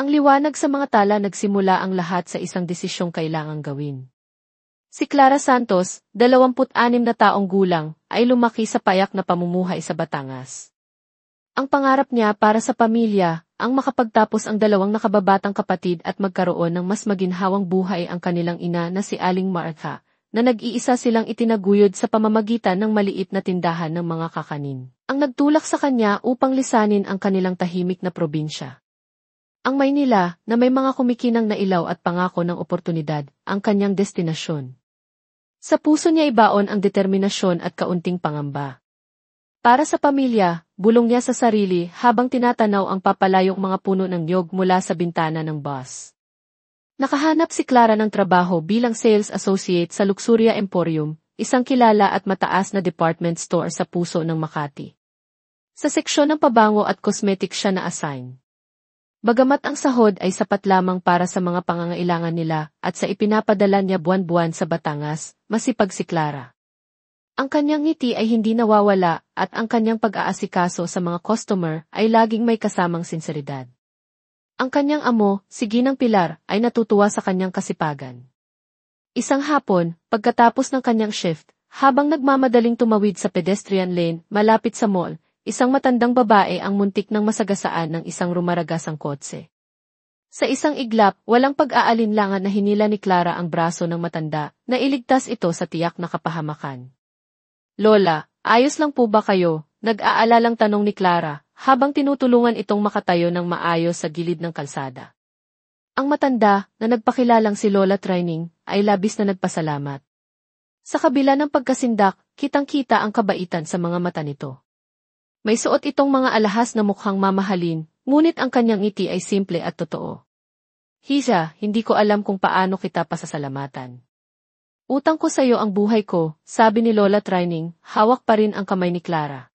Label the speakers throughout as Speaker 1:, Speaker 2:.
Speaker 1: Ang liwanag sa mga tala nagsimula ang lahat sa isang desisyong kailangang gawin. Si Clara Santos, 26 na taong gulang, ay lumaki sa payak na pamumuhay sa Batangas. Ang pangarap niya para sa pamilya, ang makapagtapos ang dalawang nakababatang kapatid at magkaroon ng mas maginhawang buhay ang kanilang ina na si Aling Martha, na nag-iisa silang itinaguyod sa pamamagitan ng maliit na tindahan ng mga kakanin. Ang nagtulak sa kanya upang lisanin ang kanilang tahimik na probinsya. Ang Maynila, na may mga kumikinang na ilaw at pangako ng oportunidad, ang kanyang destinasyon. Sa puso niya ibaon ang determinasyon at kaunting pangamba. Para sa pamilya, bulong niya sa sarili habang tinatanaw ang papalayong mga puno ng niyog mula sa bintana ng bus. Nakahanap si Clara ng trabaho bilang sales associate sa Luxuria Emporium, isang kilala at mataas na department store sa puso ng Makati. Sa seksyon ng pabango at cosmetics siya na-assign. Bagamat ang sahod ay sapat lamang para sa mga pangangailangan nila at sa ipinapadala niya buwan-buwan sa Batangas, masipag si Clara. Ang kanyang ngiti ay hindi nawawala at ang kanyang pag-aasikaso sa mga customer ay laging may kasamang sinseridad. Ang kanyang amo, si Ginang Pilar, ay natutuwa sa kanyang kasipagan. Isang hapon, pagkatapos ng kanyang shift, habang nagmamadaling tumawid sa pedestrian lane malapit sa mall, isang matandang babae ang muntik ng masagasaan ng isang rumaragasang kotse. Sa isang iglap, walang pag-aalinlangan na hinila ni Clara ang braso ng matanda, na iligtas ito sa tiyak na kapahamakan. "Lola, ayos lang po ba kayo?" Nag-aalalang tanong ni Clara, habang tinutulungan itong makatayo ng maayos sa gilid ng kalsada. Ang matanda, na nagpakilalang si Lola Trining, ay labis na nagpasalamat. Sa kabila ng pagkasindak, kitang-kita ang kabaitan sa mga mata nito. May suot itong mga alahas na mukhang mamahalin, ngunit ang kanyang ngiti ay simple at totoo. "Hija, hindi ko alam kung paano kita pasasalamatan. Utang ko sa iyo ang buhay ko," sabi ni Lola Trining, hawak pa rin ang kamay ni Clara.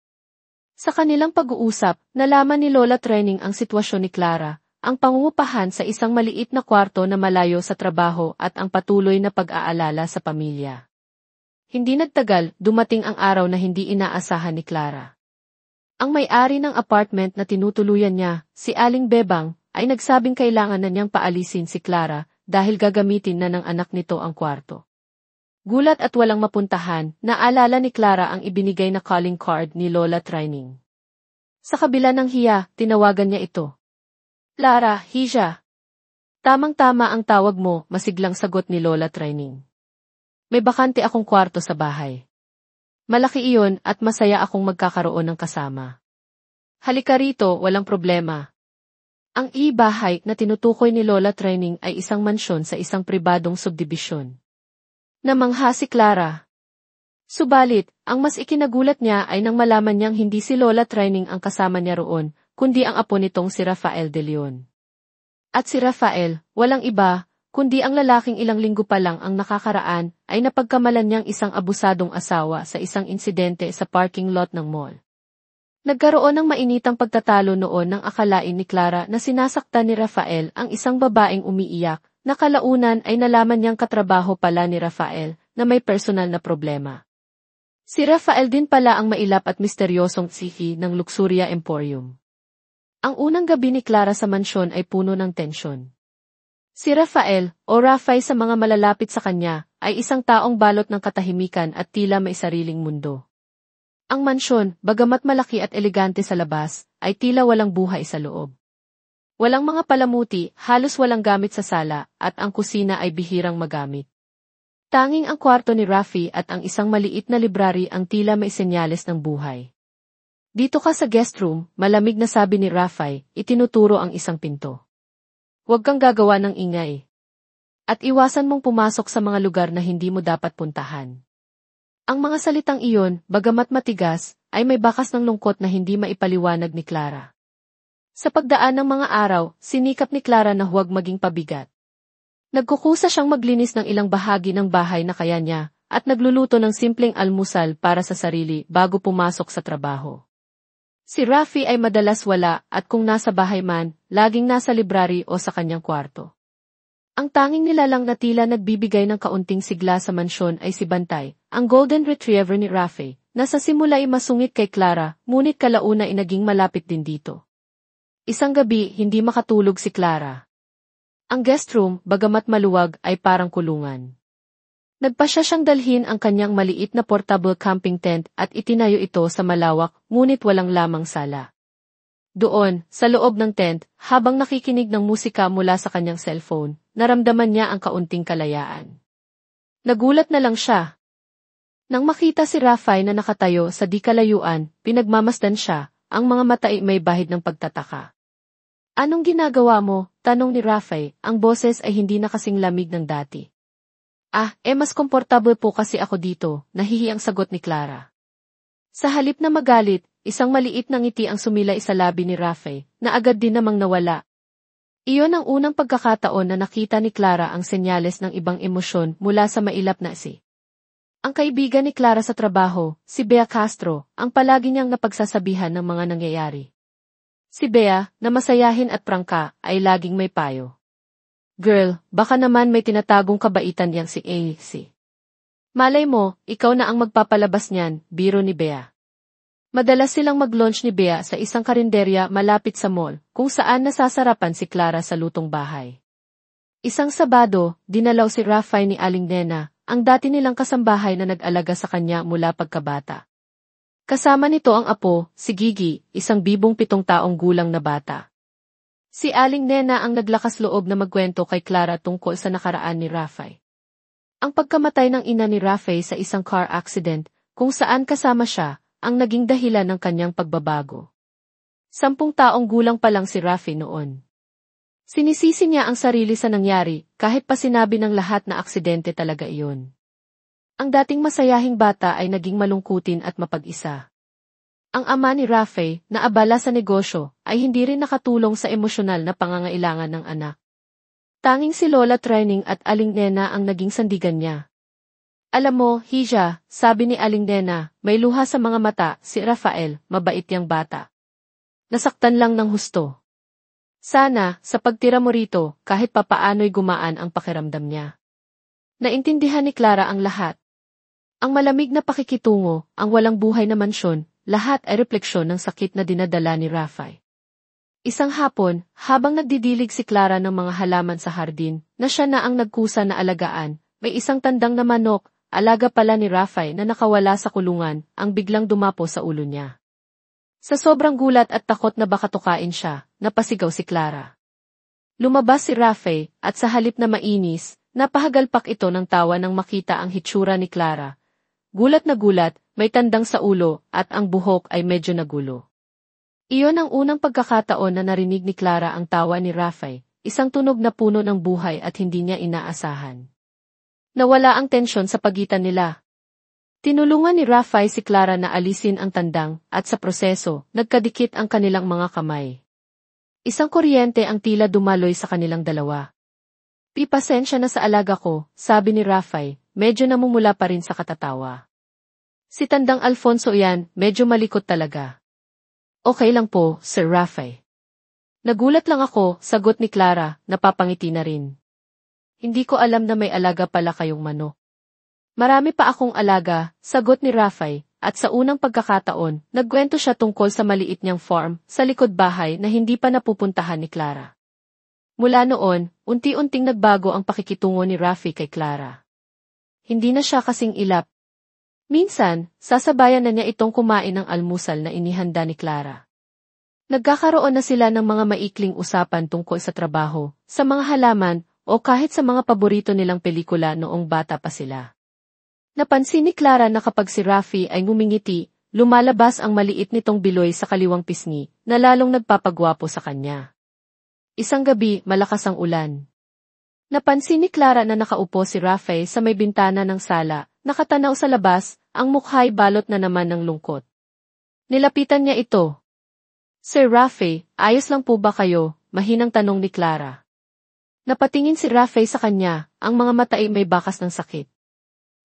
Speaker 1: Sa kanilang pag-uusap, nalaman ni Lola Trining ang sitwasyon ni Clara, ang pangungupahan sa isang maliit na kwarto na malayo sa trabaho at ang patuloy na pag-aalala sa pamilya. Hindi nagtagal, dumating ang araw na hindi inaasahan ni Clara. Ang may-ari ng apartment na tinutuluyan niya, si Aling Bebang, ay nagsabing kailangan na niyang paalisin si Clara dahil gagamitin na ng anak nito ang kwarto. Gulat at walang mapuntahan, naalala ni Clara ang ibinigay na calling card ni Lola Trining. Sa kabila ng hiya, tinawagan niya ito. "Clara, hija." "Tamang-tama ang tawag mo," masiglang sagot ni Lola Trining. "May bakante akong kwarto sa bahay. Malaki iyon at masaya akong magkakaroon ng kasama. Halika rito, walang problema." Ang bahay na tinutukoy ni Lola Trining ay isang mansyon sa isang pribadong subdibisyon. Namangha si Clara. Subalit, ang mas ikinagulat niya ay nang malaman niyang hindi si Lola Trining ang kasama niya roon, kundi ang apo nitong si Rafael De Leon. At si Rafael, walang iba, kundi ang lalaking ilang linggo pa lang ang nakakaraan, ay napagkamalan niyang isang abusadong asawa sa isang insidente sa parking lot ng mall. Nagkaroon ng mainitang pagtatalo noon nang akalain ni Clara na sinasaktan ni Rafael ang isang babaeng umiiyak, na kalaunan ay nalaman niyang katrabaho pala ni Rafael na may personal na problema. Si Rafael din pala ang mailap at misteryosong sihi ng Luxuria Emporium. Ang unang gabi ni Clara sa mansyon ay puno ng tensyon. Si Rafael, o Rafay sa mga malalapit sa kanya, ay isang taong balot ng katahimikan at tila may sariling mundo. Ang mansyon, bagamat malaki at elegante sa labas, ay tila walang buhay sa loob. Walang mga palamuti, halos walang gamit sa sala, at ang kusina ay bihirang magamit. Tanging ang kwarto ni Rafi at ang isang maliit na library ang tila may senyales ng buhay. "Dito ka sa guest room," malamig na sabi ni Rafi, itinuturo ang isang pinto. "Huwag kang gagawa ng ingay. At iwasan mong pumasok sa mga lugar na hindi mo dapat puntahan." Ang mga salitang iyon, bagamat matigas, ay may bakas ng lungkot na hindi maipaliwanag ni Clara. Sa pagdaan ng mga araw, sinikap ni Clara na huwag maging pabigat. Nagkukusa siyang maglinis ng ilang bahagi ng bahay na kaya niya, at nagluluto ng simpleng almusal para sa sarili bago pumasok sa trabaho. Si Rafi ay madalas wala at kung nasa bahay man, laging nasa library o sa kanyang kwarto. Ang tanging nilalang na tila nagbibigay ng kaunting sigla sa mansyon ay si Bantay, ang golden retriever ni Rafi, na sa simula ay masungit kay Clara, ngunit kalauna ay naging malapit din dito. Isang gabi, hindi makatulog si Clara. Ang guest room, bagamat maluwag, ay parang kulungan. Nagpasya siyang dalhin ang kanyang maliit na portable camping tent at itinayo ito sa malawak, ngunit walang lamang sala. Doon, sa loob ng tent, habang nakikinig ng musika mula sa kanyang cellphone, naramdaman niya ang kaunting kalayaan. Nagulat na lang siya. Nang makita si Rafael na nakatayo sa di kalayuan, pinagmamasdan siya, ang mga mata ay may bahid ng pagtataka. Anong ginagawa mo? Tanong ni Rafael, ang boses ay hindi na kasing lamig ng dati. Mas komportable po kasi ako dito, nahihiyang sagot ni Clara. Sa halip na magalit, isang maliit na ngiti ang sumilay sa labi ni Rafael, na agad din namang nawala. Iyon ang unang pagkakataon na nakita ni Clara ang senyales ng ibang emosyon mula sa mailap na si. Ang kaibigan ni Clara sa trabaho, si Bea Castro, ang palagi niyang napagsasabihan ng mga nangyayari. Si Bea, na masayahin at prangka, ay laging may payo. Girl, baka naman may tinatagong kabaitan yang si AC. Malay mo, ikaw na ang magpapalabas niyan, biro ni Bea. Madalas silang mag-lunch ni Bea sa isang karinderya malapit sa mall, kung saan nasasarapan si Clara sa lutong bahay. Isang Sabado, dinalaw si Rafael ni Aling Nena, ang dati nilang kasambahay na nag-alaga sa kanya mula pagkabata. Kasama nito ang apo, si Gigi, isang bibong 7 taong gulang na bata. Si Aling Nena ang naglakas loob na magkwento kay Clara tungkol sa nakaraan ni Rafael. Ang pagkamatay ng ina ni Rafael sa isang car accident, kung saan kasama siya, ang naging dahilan ng kanyang pagbabago. 10 taong gulang pa lang si Rafael noon. Sinisisi niya ang sarili sa nangyari, kahit pa sinabi ng lahat na aksidente talaga iyon. Ang dating masayahing bata ay naging malungkutin at mapag-isa. Ang ama ni Rafael, na abala sa negosyo, ay hindi rin nakatulong sa emosyonal na pangangailangan ng anak. Tanging si Lola Training at Aling Nena ang naging sandigan niya. Alam mo, Hija, sabi ni Aling Nena, may luha sa mga mata, si Rafael, mabait yang bata. Nasaktan lang ng husto. Sana, sa pagtira mo rito, kahit papaano'y gumaan ang pakiramdam niya. Naintindihan ni Clara ang lahat. Ang malamig na pakikitungo, ang walang buhay na mansyon, lahat ay refleksyon ng sakit na dinadala ni Rafael. Isang hapon, habang nagdidilig si Clara ng mga halaman sa hardin, na siya na ang nagkusa na alagaan, may isang tandang na manok, alaga pala ni Rafael na nakawala sa kulungan, ang biglang dumapo sa ulo niya. Sa sobrang gulat at takot na baka tukain siya, napasigaw si Clara. Lumabas si Rafael, at sa halip na mainis, napahagalpak ito ng tawa nang makita ang hitsura ni Clara. Gulat na gulat, may tandang sa ulo, at ang buhok ay medyo nagulo. Iyon ang unang pagkakataon na narinig ni Clara ang tawa ni Rafael, isang tunog na puno ng buhay at hindi niya inaasahan. Nawala ang tensyon sa pagitan nila. Tinulungan ni Rafael si Clara na alisin ang tandang, at sa proseso, nagkadikit ang kanilang mga kamay. Isang kuryente ang tila dumaloy sa kanilang dalawa. Pasensya na sa alaga ko, sabi ni Rafael, medyo namumula pa rin sa katatawa. Si Tandang Alfonso yan, medyo malikot talaga. Okay lang po, Sir Rafael. Nagulat lang ako, sagot ni Clara, napapangiti na rin. Hindi ko alam na may alaga pala kayong manok. Marami pa akong alaga, sagot ni Rafael, at sa unang pagkakataon, nagkwento siya tungkol sa maliit niyang farm sa likod bahay na hindi pa napupuntahan ni Clara. Mula noon, unti-unting nagbago ang pakikitungo ni Rafael kay Clara. Hindi na siya kasing ilap. Minsan, sasabayan na niya itong kumain ng almusal na inihanda ni Clara. Nagkakaroon na sila ng mga maikling usapan tungkol sa trabaho, sa mga halaman, o kahit sa mga paborito nilang pelikula noong bata pa sila. Napansin ni Clara na kapag si Rafael ay ngumingiti, lumalabas ang maliit nitong biloy sa kaliwang pisngi, na lalong nagpapagwapo sa kanya. Isang gabi, malakas ang ulan. Napansin ni Clara na nakaupo si Rafael sa may bintana ng sala, nakatanaw sa labas, ang mukha'y balot na naman ng lungkot. Nilapitan niya ito. Sir Rafael, ayos lang po ba kayo? Mahinang tanong ni Clara. Napatingin si Rafael sa kanya, ang mga mata ay may bakas ng sakit.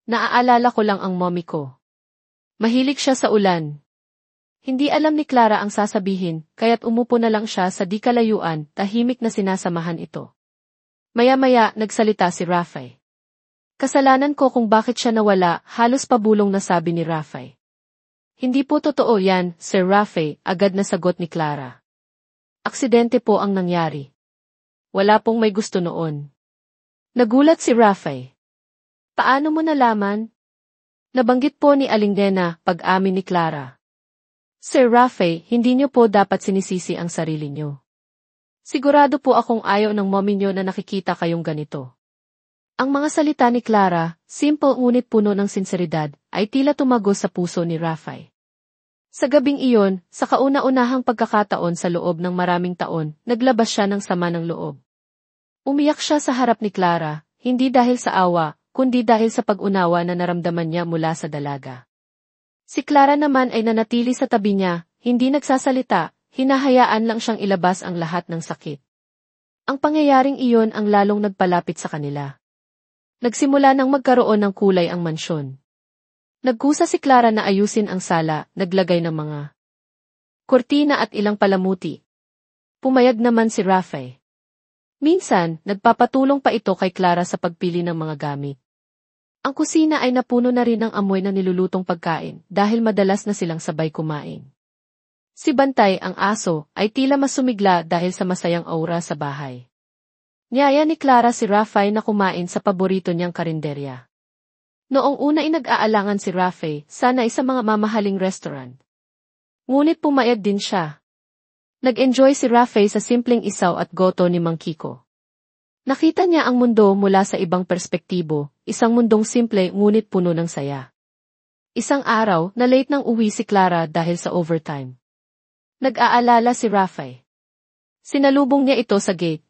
Speaker 1: Naaalala ko lang ang mommy ko. Mahilig siya sa ulan. Hindi alam ni Clara ang sasabihin, kaya't umupo na lang siya sa di kalayuan, tahimik na sinasamahan ito. Maya-maya, nagsalita si Rafael. Kasalanan ko kung bakit siya nawala, halos pabulong na sabi ni Rafael. Hindi po totoo yan, Sir Rafael, agad na sagot ni Clara. Aksidente po ang nangyari. Wala pong may gusto noon. Nagulat si Rafael. Paano mo nalaman? Nabanggit po ni Aling Nena pag-amin ni Clara. Sir Rafael, hindi niyo po dapat sinisisi ang sarili niyo. Sigurado po akong ayaw ng mommy niyo na nakikita kayong ganito. Ang mga salita ni Clara, simple ngunit puno ng sinseridad, ay tila tumagos sa puso ni Rafael. Sa gabing iyon, sa kauna-unahang pagkakataon sa loob ng maraming taon, naglabas siya ng sama ng loob. Umiyak siya sa harap ni Clara, hindi dahil sa awa, kundi dahil sa pag-unawa na naramdaman niya mula sa dalaga. Si Clara naman ay nanatili sa tabi niya, hindi nagsasalita, hinahayaan lang siyang ilabas ang lahat ng sakit. Ang pangyayaring iyon ang lalong nagpalapit sa kanila. Nagsimula nang magkaroon ng kulay ang mansyon. Nagkusa si Clara na ayusin ang sala, naglagay ng mga kortina at ilang palamuti. Pumayag naman si Rafael. Minsan, nagpapatulong pa ito kay Clara sa pagpili ng mga gamit. Ang kusina ay napuno na rin ng amoy ng nilulutong pagkain dahil madalas na silang sabay kumain. Si Bantay, ang aso, ay tila mas sumigla dahil sa masayang aura sa bahay. Niyaya ni Clara si Rafael na kumain sa paborito niyang karinderya. Noong una ay nag-aalangan si Rafael sana sa mga mamahaling restaurant. Ngunit pumayag din siya. Nag-enjoy si Rafael sa simpleng isaw at goto ni Mang Kiko. Nakita niya ang mundo mula sa ibang perspektibo, isang mundong simple ngunit puno ng saya. Isang araw na late nang uwi si Clara dahil sa overtime. Nag-aalala si Rafael. Sinalubong niya ito sa gate.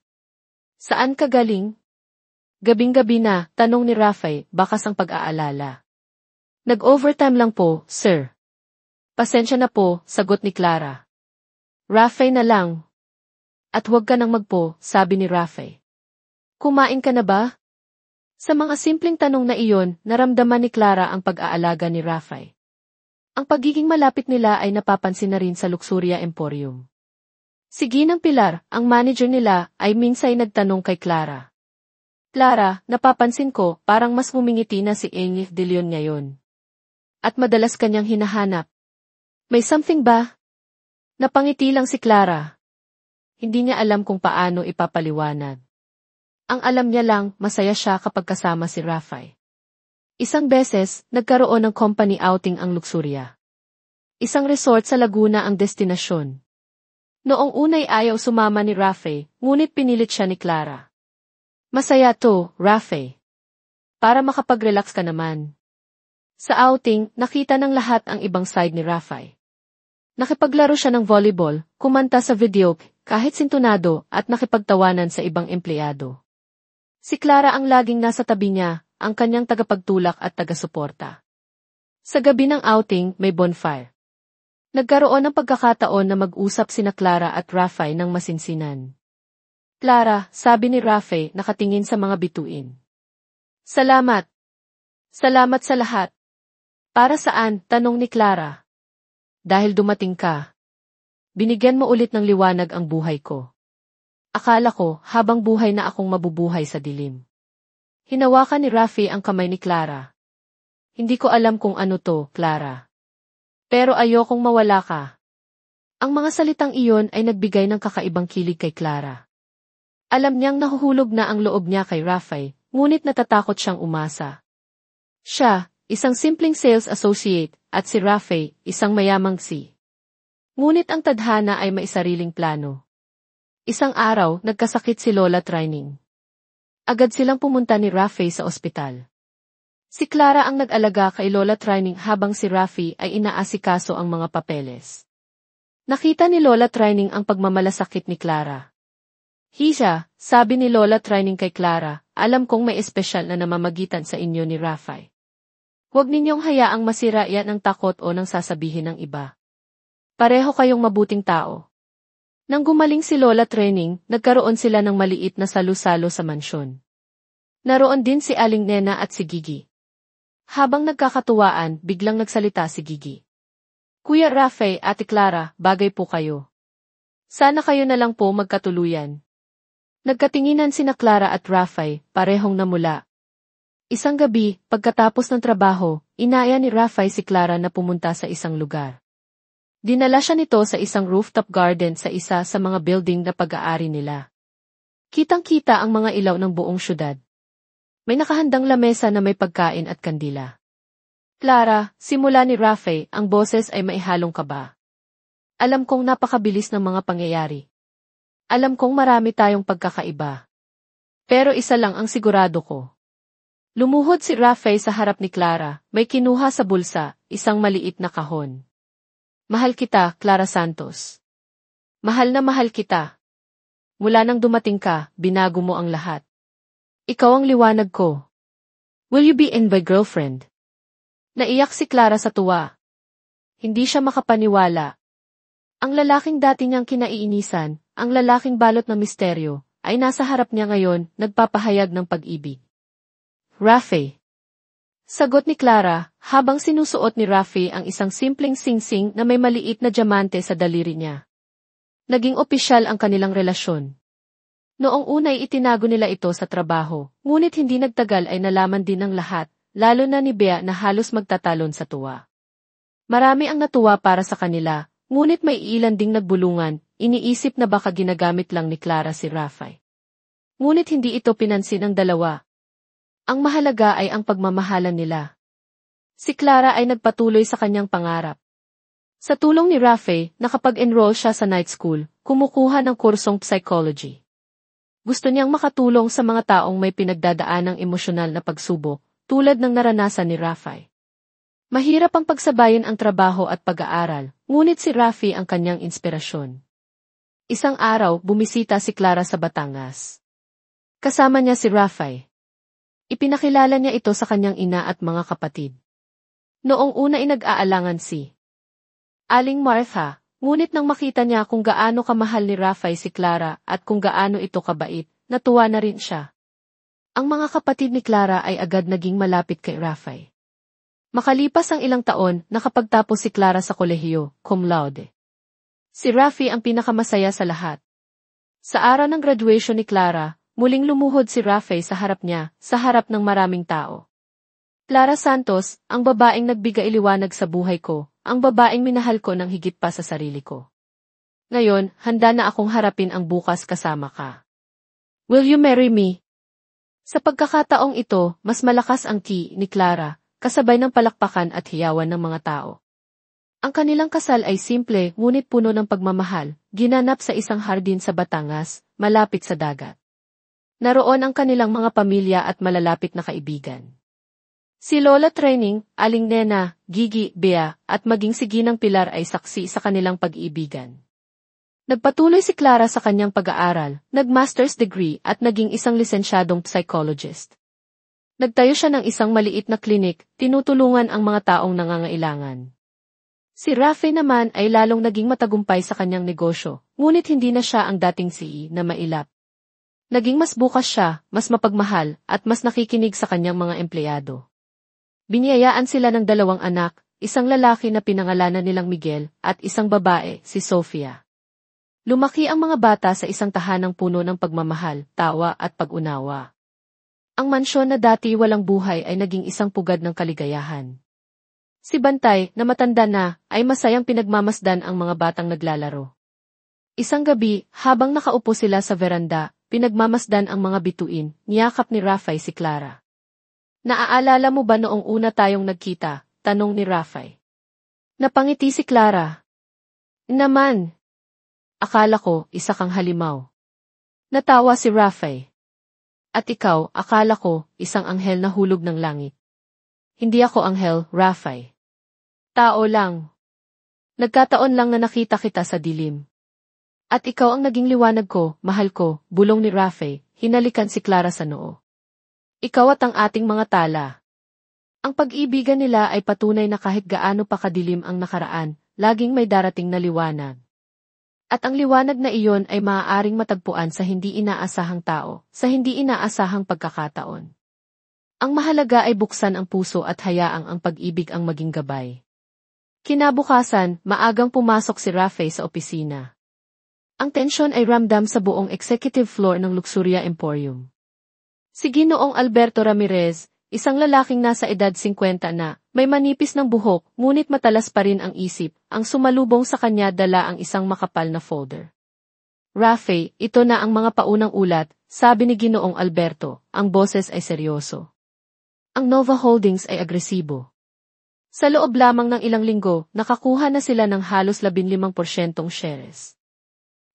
Speaker 1: Saan ka galing? Gabing-gabi na, tanong ni Rafael, bakas ang pag-aalala. Nag-overtime lang po, sir. Pasensya na po, sagot ni Clara. Rafael na lang. At huwag ka nang magpo, sabi ni Rafael. Kumain ka na ba? Sa mga simpleng tanong na iyon, naramdaman ni Clara ang pag-aalaga ni Rafael. Ang pagiging malapit nila ay napapansin na rin sa Luxuria Emporium. Si Ginang Pilar, ang manager nila, ay minsay nagtanong kay Clara. Clara, napapansin ko, parang mas ngumingiti na si Enif de Leon ngayon. At madalas kanyang hinahanap. May something ba? Napangiti lang si Clara. Hindi niya alam kung paano ipapaliwanag. Ang alam niya lang, masaya siya kapag kasama si Rafael. Isang beses, nagkaroon ng company outing ang Luxuria. Isang resort sa Laguna ang destinasyon. Noong unay ayaw sumama ni Rafael, ngunit pinilit siya ni Clara. Masaya to, Rafael. Para makapag-relax ka naman. Sa outing, nakita ng lahat ang ibang side ni Rafael. Nakipaglaro siya ng volleyball, kumanta sa video, kahit sintunado, at nakipagtawanan sa ibang empleyado. Si Clara ang laging nasa tabi niya, ang kanyang tagapagtulak at taga-suporta. Sa gabi ng outing, may bonfire. Nagkaroon ng pagkakataon na mag-usap sina Clara at Rafael ng masinsinan. Clara, sabi ni Rafael, nakatingin sa mga bituin. Salamat. Salamat sa lahat. Para saan? Tanong ni Clara. Dahil dumating ka. Binigyan mo ulit ng liwanag ang buhay ko. Akala ko, habang buhay na akong mabubuhay sa dilim. Hinawakan ni Rafael ang kamay ni Clara. Hindi ko alam kung ano to, Clara. Pero ayokong mawala ka. Ang mga salitang iyon ay nagbigay ng kakaibang kilig kay Clara. Alam niyang nahuhulog na ang loob niya kay Rafael, ngunit natatakot siyang umasa. Siya, isang simpleng sales associate, at si Rafael, isang mayamang si. Ngunit ang tadhana ay may sariling plano. Isang araw, nagkasakit si Lola Trining. Agad silang pumunta ni Rafael sa ospital. Si Clara ang nag-alaga kay Lola Trining habang si Rafael ay inaasikaso ang mga papeles. Nakita ni Lola Trining ang pagmamalasakit ni Clara. Hisha, sabi ni Lola Trining kay Clara, alam kong may espesyal na namamagitan sa inyo ni Rafael. Huwag ninyong hayaang masira yan ng takot o ng sasabihin ng iba. Pareho kayong mabuting tao. Nang gumaling si Lola Trining, nagkaroon sila ng maliit na salu-salo sa mansyon. Naroon din si Aling Nena at si Gigi. Habang nagkakatuwaan, biglang nagsalita si Gigi. Kuya Rafael, Ate Clara, bagay po kayo. Sana kayo na lang po magkatuluyan. Nagkatinginan sina Clara at Rafael, parehong namula. Isang gabi, pagkatapos ng trabaho, inaya ni Rafael si Clara na pumunta sa isang lugar. Dinala siya nito sa isang rooftop garden sa isa sa mga building na pag-aari nila. Kitang-kita ang mga ilaw ng buong syudad. May nakahandang lamesa na may pagkain at kandila. Clara, simula ni Rafe, ang boses ay maihalong kaba. Alam kong napakabilis ng mga pangyayari. Alam kong marami tayong pagkakaiba. Pero isa lang ang sigurado ko. Lumuhod si Rafe sa harap ni Clara, may kinuha sa bulsa, isang maliit na kahon. Mahal kita, Clara Santos. Mahal na mahal kita. Mula nang dumating ka, binago mo ang lahat. Ikaw ang liwanag ko. Will you be my girlfriend? Naiyak si Clara sa tuwa. Hindi siya makapaniwala. Ang lalaking dati niyang kinaiinisan, ang lalaking balot ng misteryo, ay nasa harap niya ngayon, nagpapahayag ng pag-ibig. Rafe. Sagot ni Clara, habang sinusuot ni Rafe ang isang simpleng singsing na may maliit na diamante sa daliri niya. Naging opisyal ang kanilang relasyon. Noong una'y itinago nila ito sa trabaho, ngunit hindi nagtagal ay nalaman din ng lahat, lalo na ni Bea na halos magtatalon sa tuwa. Marami ang natuwa para sa kanila, ngunit may ilan ding nagbulungan, iniisip na baka ginagamit lang ni Clara si Rafe. Ngunit hindi ito pinansin ng dalawa. Ang mahalaga ay ang pagmamahalan nila. Si Clara ay nagpatuloy sa kanyang pangarap. Sa tulong ni Rafe, nakapag-enroll siya sa night school, kumukuha ng kursong psychology. Gusto niyang makatulong sa mga taong may pinagdadaanang emosyonal na pagsubok, tulad ng naranasan ni Rafe. Mahirap ang pagsabayin ang trabaho at pag-aaral, ngunit si Rafe ang kanyang inspirasyon. Isang araw, bumisita si Clara sa Batangas. Kasama niya si Rafe. Ipinakilala niya ito sa kanyang ina at mga kapatid. Noong una ay nag-aalangan si Aling Martha, ngunit nang makita niya kung gaano kamahal ni Rafe si Clara at kung gaano ito kabait, natuwa na rin siya. Ang mga kapatid ni Clara ay agad naging malapit kay Rafe. Makalipas ang ilang taon, nakapagtapos si Clara sa kolehiyo, cum laude. Si Rafe ang pinakamasaya sa lahat. Sa araw ng graduation ni Clara, muling lumuhod si Rafe sa harap niya, sa harap ng maraming tao. Clara Santos, ang babaeng nagbigay-liwanag sa buhay ko, ang babaeng minahal ko ng higit pa sa sarili ko. Ngayon, handa na akong harapin ang bukas kasama ka. Will you marry me? Sa pagkakataong ito, mas malakas ang ki ni Clara, kasabay ng palakpakan at hiyawan ng mga tao. Ang kanilang kasal ay simple ngunit puno ng pagmamahal, ginanap sa isang hardin sa Batangas, malapit sa dagat. Naroon ang kanilang mga pamilya at malalapit na kaibigan. Si Lola Training, Aling Nena, Gigi, Bea, at maging si Ginang Pilar ay saksi sa kanilang pag-iibigan. Nagpatuloy si Clara sa kanyang pag-aaral, nag-master's degree at naging isang lisensyadong psychologist. Nagtayo siya ng isang maliit na klinik, tinutulungan ang mga taong nangangailangan. Si Rafe naman ay lalong naging matagumpay sa kanyang negosyo, ngunit hindi na siya ang dating CEO na mailap. Naging mas bukas siya, mas mapagmahal, at mas nakikinig sa kanyang mga empleyado. Biniyayaan sila ng 2 anak, isang lalaki na pinangalanan nilang Miguel, at isang babae, si Sofia. Lumaki ang mga bata sa isang tahanang puno ng pagmamahal, tawa at pag-unawa. Ang mansyon na dati walang buhay ay naging isang pugad ng kaligayahan. Si Bantay, na matanda na, ay masayang pinagmamasdan ang mga batang naglalaro. Isang gabi, habang nakaupo sila sa veranda, pinagmamasdan ang mga bituin, niyakap ni Rafe si Clara. Naaalala mo ba noong una tayong nagkita? Tanong ni Rafe. Napangiti si Clara. Naman. Akala ko, isa kang halimaw. Natawa si Rafe. At ikaw, akala ko, isang anghel na hulog ng langit. Hindi ako anghel, Rafe. Tao lang. Nagkataon lang na nakita kita sa dilim. At ikaw ang naging liwanag ko, mahal ko, bulong ni Rafe, hinalikan si Clara sa noo. Ikaw at ang ating mga tala. Ang pag-ibigan nila ay patunay na kahit gaano pa kadilim ang nakaraan, laging may darating na liwanag. At ang liwanag na iyon ay maaaring matagpuan sa hindi inaasahang tao, sa hindi inaasahang pagkakataon. Ang mahalaga ay buksan ang puso at hayaang ang pag-ibig ang maging gabay. Kinabukasan, maagang pumasok si Rafe sa opisina. Ang tensyon ay ramdam sa buong executive floor ng Luxuria Emporium. Si Ginoong Alberto Ramirez, isang lalaking nasa edad 50 na, may manipis ng buhok, ngunit matalas pa rin ang isip, ang sumalubong sa kanya dala ang isang makapal na folder. Rafe, ito na ang mga paunang ulat, sabi ni Ginoong Alberto, ang boses ay seryoso. Ang Nova Holdings ay agresibo. Sa loob lamang ng ilang linggo, nakakuha na sila ng halos 15% shares.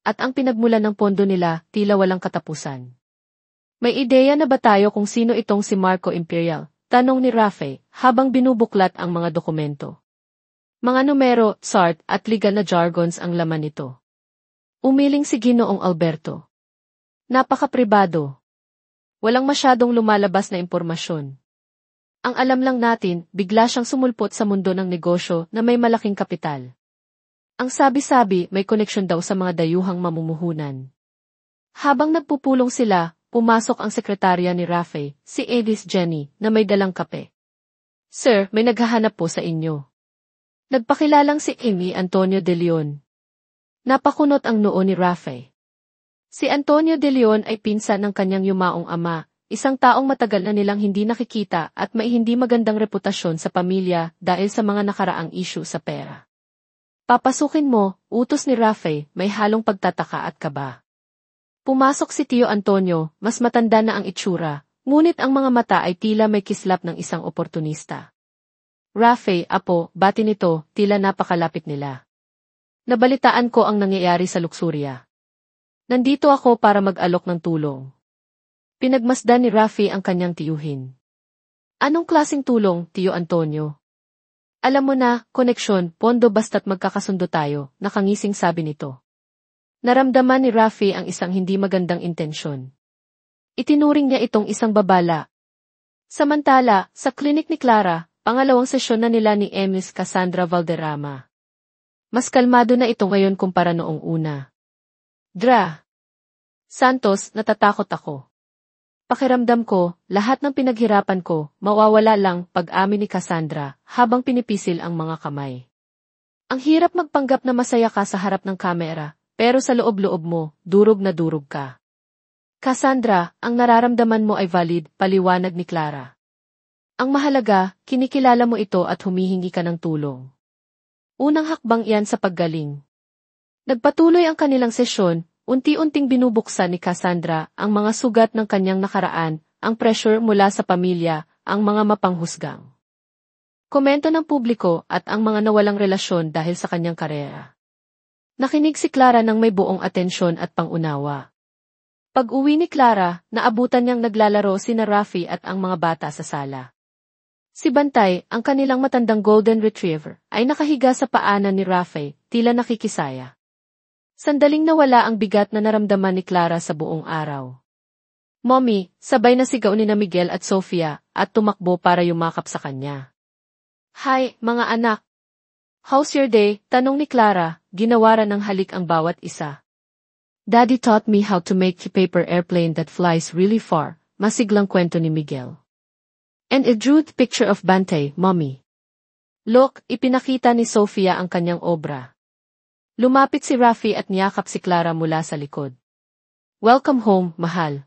Speaker 1: At ang pinagmulan ng pondo nila, tila walang katapusan. May ideya na ba tayo kung sino itong si Marco Imperial? Tanong ni Rafe, habang binubuklat ang mga dokumento. Mga numero, chart, at legal na jargons ang laman nito. Umiling si Ginoong Alberto. Napaka-pribado. Walang masyadong lumalabas na impormasyon. Ang alam lang natin, bigla siyang sumulpot sa mundo ng negosyo na may malaking kapital. Ang sabi-sabi, may koneksyon daw sa mga dayuhang mamumuhunan. Habang nagpupulong sila, pumasok ang sekretarya ni Rafe, si Edith Jenny, na may dalang kape. Sir, may naghahanap po sa inyo. Nagpakilalang si Amy Antonio de Leon. Napakunot ang noo ni Rafe. Si Antonio de Leon ay pinsan ng kanyang yumaong ama, isang taong matagal na nilang hindi nakikita at may hindi magandang reputasyon sa pamilya dahil sa mga nakaraang issue sa pera. Papasukin mo, utos ni Rafe, may halong pagtataka at kaba. Pumasok si Tio Antonio, mas matanda na ang itsura, ngunit ang mga mata ay tila may kislap ng isang oportunista. Rafe, apo, bati nito, tila napakalapit nila. Nabalitaan ko ang nangyayari sa Luxuria. Nandito ako para mag-alok ng tulong. Pinagmasdan ni Rafe ang kanyang tiyuhin. Anong klaseng tulong, Tio Antonio? Alam mo na, koneksyon, pondo basta't magkakasundo tayo, nakangising sabi nito. Naramdaman ni Rafe ang isang hindi magandang intensyon. Itinuring niya itong isang babala. Samantala, sa klinik ni Clara, pangalawang sesyon na nila ni Ms. Cassandra Valderrama. Mas kalmado na ito ngayon kumpara noong una. Santos, natatakot ako. Pakiramdam ko, lahat ng pinaghirapan ko, mawawala lang pag-amin ni Cassandra habang pinipisil ang mga kamay. Ang hirap magpanggap na masaya ka sa harap ng kamera. Pero sa loob-loob mo, durog na durog ka. Cassandra, ang nararamdaman mo ay valid, paliwanag ni Clara. Ang mahalaga, kinikilala mo ito at humihingi ka ng tulong. Unang hakbang iyan sa paggaling. Nagpatuloy ang kanilang sesyon, unti-unting binubuksan ni Cassandra ang mga sugat ng kanyang nakaraan, ang pressure mula sa pamilya, ang mga mapanghusgang komento ng publiko at ang mga nawalang relasyon dahil sa kanyang karera. Nakinig si Clara ng may buong atensyon at pangunawa. Pag-uwi ni Clara, naabutan niyang naglalaro sina Rafe at ang mga bata sa sala. Si Bantay, ang kanilang matandang golden retriever, ay nakahiga sa paanan ni Rafe, tila nakikisaya. Sandaling nawala ang bigat na naramdaman ni Clara sa buong araw. Mommy, sabay na sigaw ni na Miguel at Sofia, at tumakbo para yumakap sa kanya. Hi, mga anak! How's your day? Tanong ni Clara, ginawaran ng halik ang bawat isa. Daddy taught me how to make a paper airplane that flies really far, masiglang kwento ni Miguel. And a drew the picture of Bantay, Mommy. Look, ipinakita ni Sofia ang kanyang obra. Lumapit si Rafe at niyakap si Clara mula sa likod. Welcome home, mahal.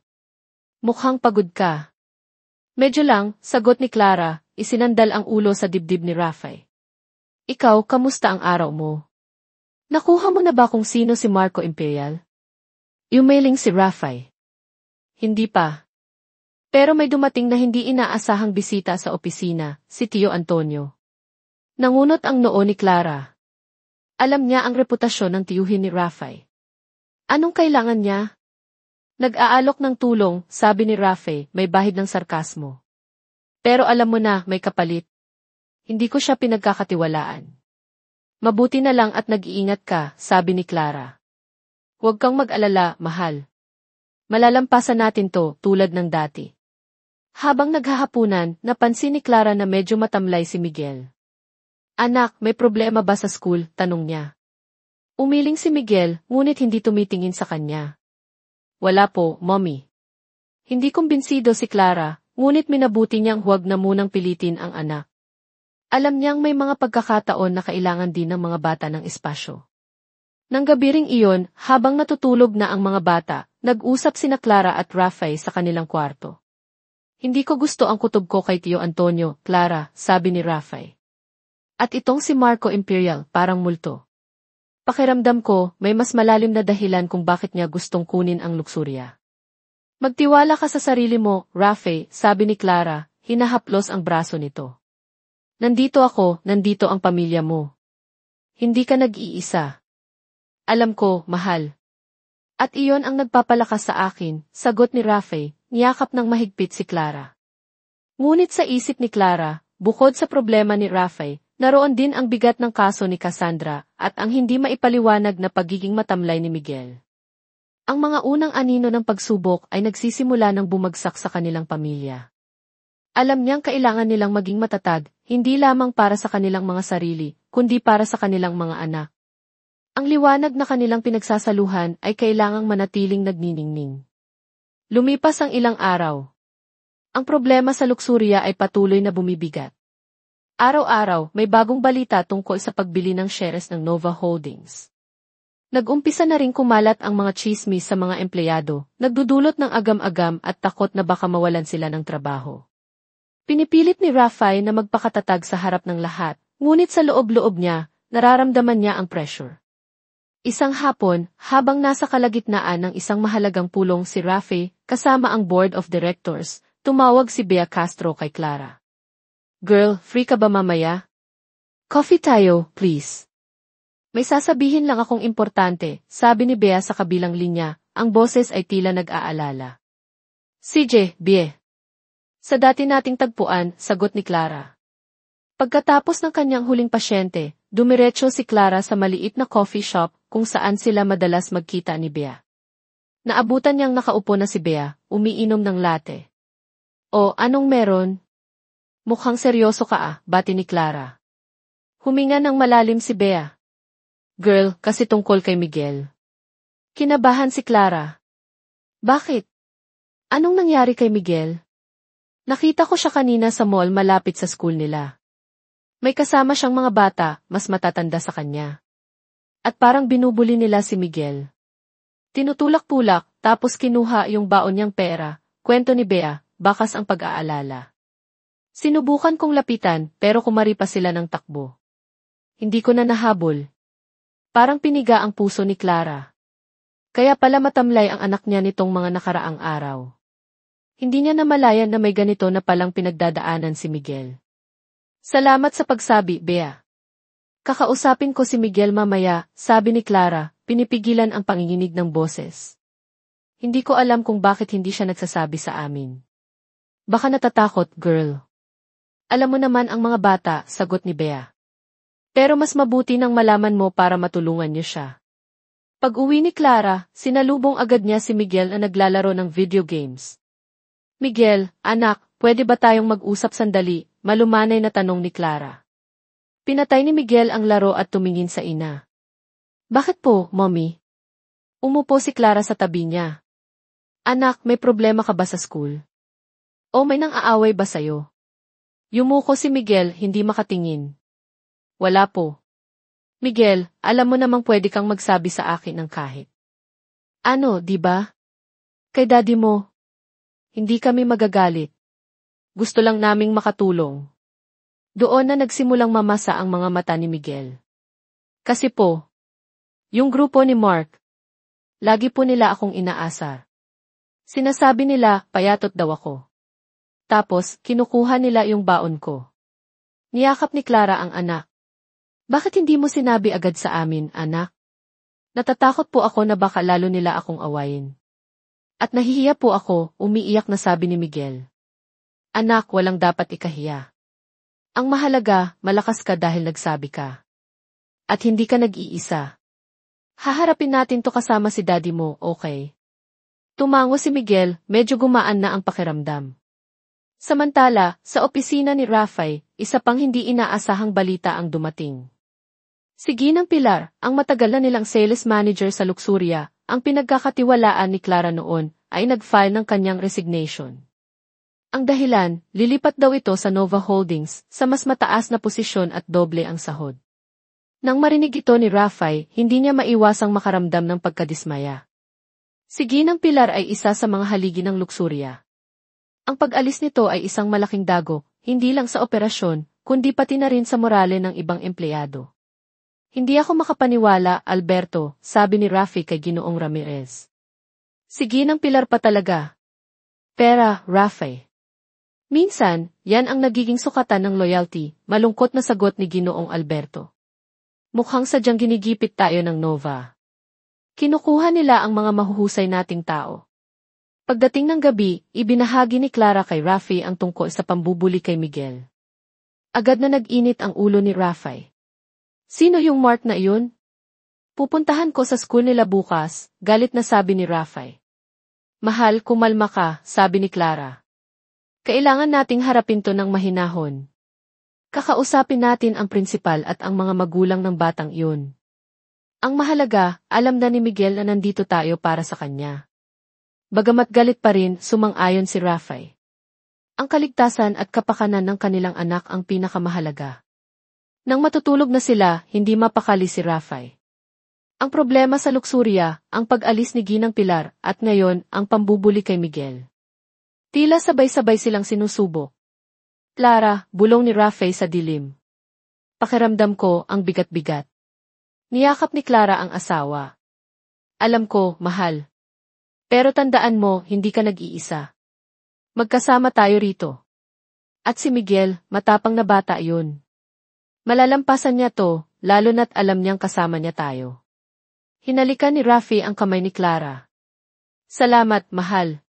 Speaker 1: Mukhang pagod ka. Medyo lang, sagot ni Clara, isinandal ang ulo sa dibdib ni Rafe. Ikaw, kamusta ang araw mo? Nakuha mo na ba kung sino si Marco Imperial? Umailing si Rafe. Hindi pa. Pero may dumating na hindi inaasahang bisita sa opisina, si Tio Antonio. Nangunot ang noo ni Clara. Alam niya ang reputasyon ng tiyuhin ni Rafe. Anong kailangan niya? Nag-aalok ng tulong, sabi ni Rafe, may bahid ng sarkasmo. Pero alam mo na, may kapalit. Hindi ko siya pinagkakatiwalaan. Mabuti na lang at nag-iingat ka, sabi ni Clara. Huwag kang mag-alala, mahal. Malalampasan natin to, tulad ng dati. Habang naghahapunan, napansin ni Clara na medyo matamlay si Miguel. Anak, may problema ba sa school? Tanong niya. Umiling si Miguel, ngunit hindi tumitingin sa kanya. Wala po, Mommy. Hindi kumbinsido si Clara, ngunit minabuti niyang huwag na munang pilitin ang anak. Alam niyang may mga pagkakataon na kailangan din ng mga bata ng espasyo. Nang gabi ring iyon, habang natutulog na ang mga bata, nag-usap sina Clara at Rafe sa kanilang kwarto. Hindi ko gusto ang kutob ko kay Tio Antonio, Clara, sabi ni Rafael. At itong si Marco Imperial, parang multo. Pakiramdam ko, may mas malalim na dahilan kung bakit niya gustong kunin ang luksurya. Magtiwala ka sa sarili mo, Rafael, sabi ni Clara, hinahaplos ang braso nito. Nandito ako, nandito ang pamilya mo. Hindi ka nag-iisa. Alam ko, mahal. At iyon ang nagpapalakas sa akin, sagot ni Rafael, niyakap ng mahigpit si Clara. Ngunit sa isip ni Clara, bukod sa problema ni Rafael, naroon din ang bigat ng kaso ni Cassandra at ang hindi maipaliwanag na pagiging matamlay ni Miguel. Ang mga unang anino ng pagsubok ay nagsisimula ng bumagsak sa kanilang pamilya. Alam niyang kailangan nilang maging matatag, hindi lamang para sa kanilang mga sarili, kundi para sa kanilang mga anak. Ang liwanag na kanilang pinagsasaluhan ay kailangang manatiling nagniningning. Lumipas ang ilang araw. Ang problema sa luksurya ay patuloy na bumibigat. Araw-araw, may bagong balita tungkol sa pagbili ng shares ng Nova Holdings. Nag-umpisa na rin kumalat ang mga tsismis sa mga empleyado, nagdudulot ng agam-agam at takot na baka mawalan sila ng trabaho. Pinipilit ni Rafael na magpakatatag sa harap ng lahat, ngunit sa loob-loob niya, nararamdaman niya ang pressure. Isang hapon, habang nasa kalagitnaan ng isang mahalagang pulong si Rafael, kasama ang board of directors, tumawag si Bea Castro kay Clara. Girl, free ka ba mamaya? Coffee tayo, please. May sasabihin lang akong importante, sabi ni Bea sa kabilang linya, ang boses ay tila nag-aalala. CJ, Bea. Sa dati nating tagpuan, sagot ni Clara. Pagkatapos ng kanyang huling pasyente, dumiretso si Clara sa maliit na coffee shop kung saan sila madalas magkita ni Bea. Naabutan niyang nakaupo na si Bea, umiinom ng latte. O, anong meron? Mukhang seryoso ka bati ni Clara. Huminga ng malalim si Bea. Girl, kasi tungkol kay Miguel. Kinabahan si Clara. Bakit? Anong nangyari kay Miguel? Nakita ko siya kanina sa mall malapit sa school nila. May kasama siyang mga bata, mas matatanda sa kanya. At parang binubuli nila si Miguel. Tinutulak-tulak, tapos kinuha yung baon niyang pera, kwento ni Bea, bakas ang pag-aalala. Sinubukan kong lapitan, pero kumari pa sila ng takbo. Hindi ko na nahabol. Parang piniga ang puso ni Clara. Kaya pala matamlay ang anak niya nitong mga nakaraang araw. Hindi niya namalayan na may ganito na palang pinagdadaanan si Miguel. Salamat sa pagsabi, Bea. Kakausapin ko si Miguel mamaya, sabi ni Clara, pinipigilan ang panginginig ng boses. Hindi ko alam kung bakit hindi siya nagsasabi sa amin. Baka natatakot, girl. Alam mo naman ang mga bata, sagot ni Bea. Pero mas mabuti nang malaman mo para matulungan niyo siya. Pag-uwi ni Clara, sinalubong agad niya si Miguel na naglalaro ng video games. Miguel, anak, pwede ba tayong mag-usap sandali? Malumanay na tanong ni Clara. Pinatay ni Miguel ang laro at tumingin sa ina. Bakit po, mommy? Umupo si Clara sa tabi niya. Anak, may problema ka ba sa school? O may nang-aaway ba sayo? Yumuko si Miguel, hindi makatingin. Wala po. Miguel, alam mo namang pwede kang magsabi sa akin ng kahit. Ano, di ba? Kay daddy mo. Hindi kami magagalit. Gusto lang naming makatulong. Doon na nagsimulang mamasa ang mga mata ni Miguel. Kasi po, yung grupo ni Mark, lagi po nila akong inaasar. Sinasabi nila, payatot daw ako. Tapos, kinukuha nila yung baon ko. Niyakap ni Clara ang anak. Bakit hindi mo sinabi agad sa amin, anak? Natatakot po ako na baka lalo nila akong awayin. At nahihiya po ako, umiiyak na sabi ni Miguel. Anak, walang dapat ikahiya. Ang mahalaga, malakas ka dahil nagsabi ka. At hindi ka nag-iisa. Haharapin natin to kasama si daddy mo, okay? Tumango si Miguel, medyo gumaan na ang pakiramdam. Samantala, sa opisina ni Rafael, isa pang hindi inaasahang balita ang dumating. Si Ginang Pilar, ang matagal na nilang sales manager sa Luxuria, ang pinagkakatiwalaan ni Clara noon, ay nag-file ng kanyang resignation. Ang dahilan, lilipat daw ito sa Nova Holdings, sa mas mataas na posisyon at doble ang sahod. Nang marinig ito ni Rafael, hindi niya maiwasang makaramdam ng pagkadismaya. Si Ginang Pilar ay isa sa mga haligi ng Luxuria. Ang pag-alis nito ay isang malaking dagok, hindi lang sa operasyon, kundi pati na rin sa morale ng ibang empleyado. Hindi ako makapaniwala, Alberto, sabi ni Rafi kay Ginoong Ramirez. Sige ng Pilar pa talaga. Pera, Rafi. Minsan, yan ang nagiging sukatan ng loyalty, malungkot na sagot ni Ginoong Alberto. Mukhang sadyang ginigipit tayo ng Nova. Kinukuha nila ang mga mahuhusay nating tao. Pagdating ng gabi, ibinahagi ni Clara kay Rafi ang tungkol sa pambubuli kay Miguel. Agad na nag-init ang ulo ni Rafi. Sino yung Mark na iyon? Pupuntahan ko sa school nila bukas, galit na sabi ni Rafi. Mahal, kumalma ka, sabi ni Clara. Kailangan nating harapin to ng mahinahon. Kakausapin natin ang prinsipal at ang mga magulang ng batang iyon. Ang mahalaga, alam na ni Miguel na nandito tayo para sa kanya. Bagamat galit pa rin, sumang-ayon si Rafi. Ang kaligtasan at kapakanan ng kanilang anak ang pinakamahalaga. Nang matutulog na sila, hindi mapakali si Rafi. Ang problema sa luksurya, ang pag-alis ni Ginang Pilar, at ngayon, ang pambubuli kay Miguel. Tila sabay-sabay silang sinusubok. Clara, bulong ni Rafi sa dilim. Pakiramdam ko ang bigat-bigat. Niyakap ni Clara ang asawa. Alam ko, mahal. Pero tandaan mo, hindi ka nag-iisa. Magkasama tayo rito. At si Miguel, matapang na bata yun. Malalampasan niya to, lalo na't alam niyang kasama niya tayo. Hinalikan ni Rafi ang kamay ni Clara. Salamat, mahal.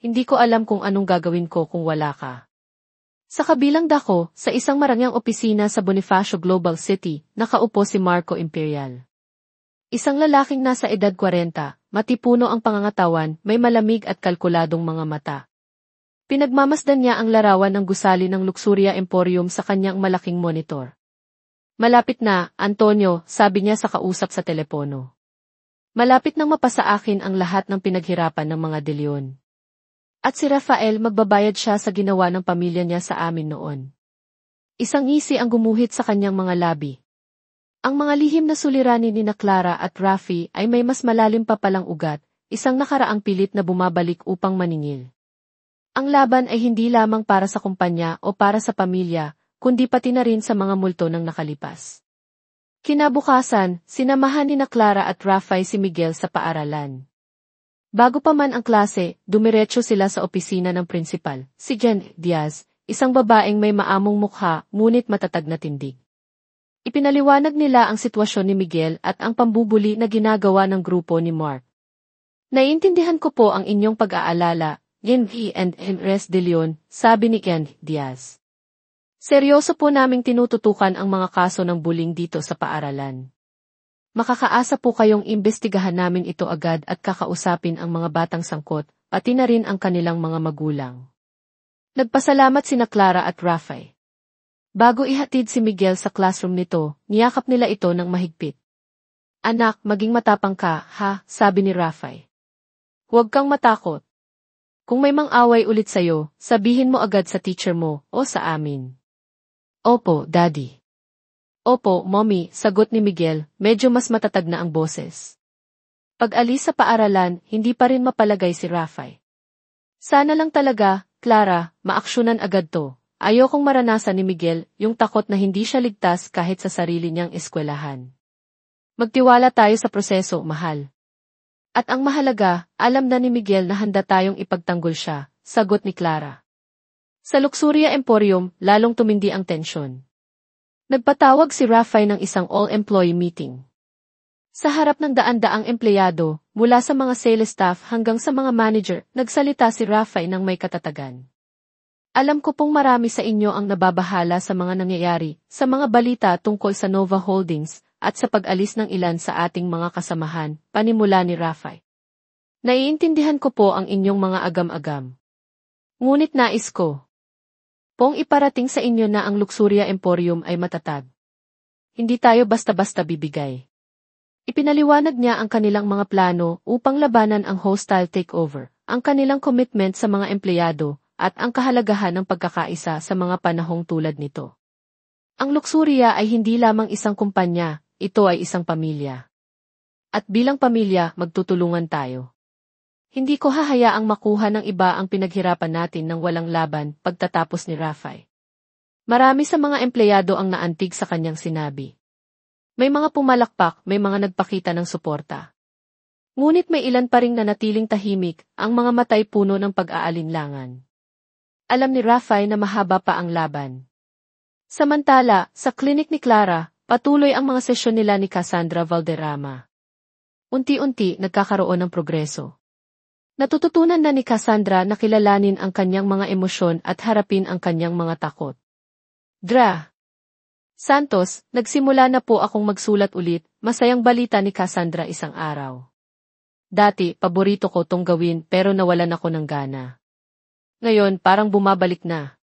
Speaker 1: Hindi ko alam kung anong gagawin ko kung wala ka. Sa kabilang dako, sa isang marangyang opisina sa Bonifacio Global City, nakaupo si Marco Imperial. Isang lalaking nasa edad 40, matipuno ang pangangatawan, may malamig at kalkuladong mga mata. Pinagmamasdan niya ang larawan ng gusali ng Luxuria Emporium sa kanyang malaking monitor. Malapit na, Antonio, sabi niya sa kausap sa telepono. Malapit nang mapasa akin ang lahat ng pinaghirapan ng mga De Leon. At si Rafael magbabayad siya sa ginawa ng pamilya niya sa amin noon. Isang ngisi ang gumuhit sa kanyang mga labi. Ang mga lihim na suliranin ni na Clara at Rafi ay may mas malalim pa palang ugat, isang nakaraang pilit na bumabalik upang maningil. Ang laban ay hindi lamang para sa kumpanya o para sa pamilya, kundi pati na rin sa mga multo ng nakalipas. Kinabukasan, sinamahan ni na Clara at Rafi si Miguel sa paaralan. Bago pa man ang klase, dumiretso sila sa opisina ng prinsipal, si Jen Diaz, isang babaeng may maamong mukha, ngunit matatag na tindig. Ipinaliwanag nila ang sitwasyon ni Miguel at ang pambubuli na ginagawa ng grupo ni Mark. Naiintindihan ko po ang inyong pag-aalala, Yenvi and Henres de Leon, sabi ni Ken Diaz. Seryoso po naming tinututukan ang mga kaso ng bullying dito sa paaralan. Makakaasa po kayong imbestigahan namin ito agad at kakausapin ang mga batang sangkot, pati na rin ang kanilang mga magulang. Nagpasalamat sina Clara at Rafi. Bago ihatid si Miguel sa classroom nito, niyakap nila ito ng mahigpit. Anak, maging matapang ka, ha, sabi ni Rafi. Huwag kang matakot. Kung may mang-away ulit sa'yo, sabihin mo agad sa teacher mo o sa amin. Opo, Daddy. Opo, Mommy, sagot ni Miguel, medyo mas matatag na ang boses. Pag-alis sa paaralan, hindi pa rin mapalagay si Rafi. Sana lang talaga, Clara, maaksyonan agad to. Ayokong maranasan ni Miguel yung takot na hindi siya ligtas kahit sa sarili niyang eskwelahan. Magtiwala tayo sa proseso, mahal. At ang mahalaga, alam na ni Miguel na handa tayong ipagtanggol siya, sagot ni Clara. Sa Luxuria Emporium, lalong tumindi ang tensyon. Nagpatawag si Rafi ng isang all-employee meeting. Sa harap ng daan-daang empleyado, mula sa mga sales staff hanggang sa mga manager, nagsalita si Rafi ng may katatagan. Alam ko pong marami sa inyo ang nababahala sa mga nangyayari, sa mga balita tungkol sa Nova Holdings, at sa pag-alis ng ilan sa ating mga kasamahan, panimula ni Rafi. Naiintindihan ko po ang inyong mga agam-agam. Ngunit nais ko pong iparating sa inyo na ang Luxuria Emporium ay matatag. Hindi tayo basta-basta bibigay. Ipinaliwanag niya ang kanilang mga plano upang labanan ang hostile takeover, ang kanilang commitment sa mga empleyado, at ang kahalagahan ng pagkakaisa sa mga panahong tulad nito. Ang Luxuria ay hindi lamang isang kumpanya, ito ay isang pamilya. At bilang pamilya, magtutulungan tayo. Hindi ko hahayaang makuha ng iba ang pinaghirapan natin ng walang laban pagtatapos ni Rafael. Marami sa mga empleyado ang naantig sa kanyang sinabi. May mga pumalakpak, may mga nagpakita ng suporta. Ngunit may ilan pa ring nanatiling tahimik, ang mga matay puno ng pag-aalinlangan. Alam ni Rafael na mahaba pa ang laban. Samantala, sa klinik ni Clara, patuloy ang mga sesyon nila ni Cassandra Valderrama. Unti-unti nagkakaroon ng progreso. Natututunan na ni Cassandra na kilalanin ang kanyang mga emosyon at harapin ang kanyang mga takot. Santos, nagsimula na po akong magsulat ulit, masayang balita ni Cassandra isang araw. Dati, paborito ko tong gawin pero nawalan ako ng gana. Ngayon, parang bumabalik na.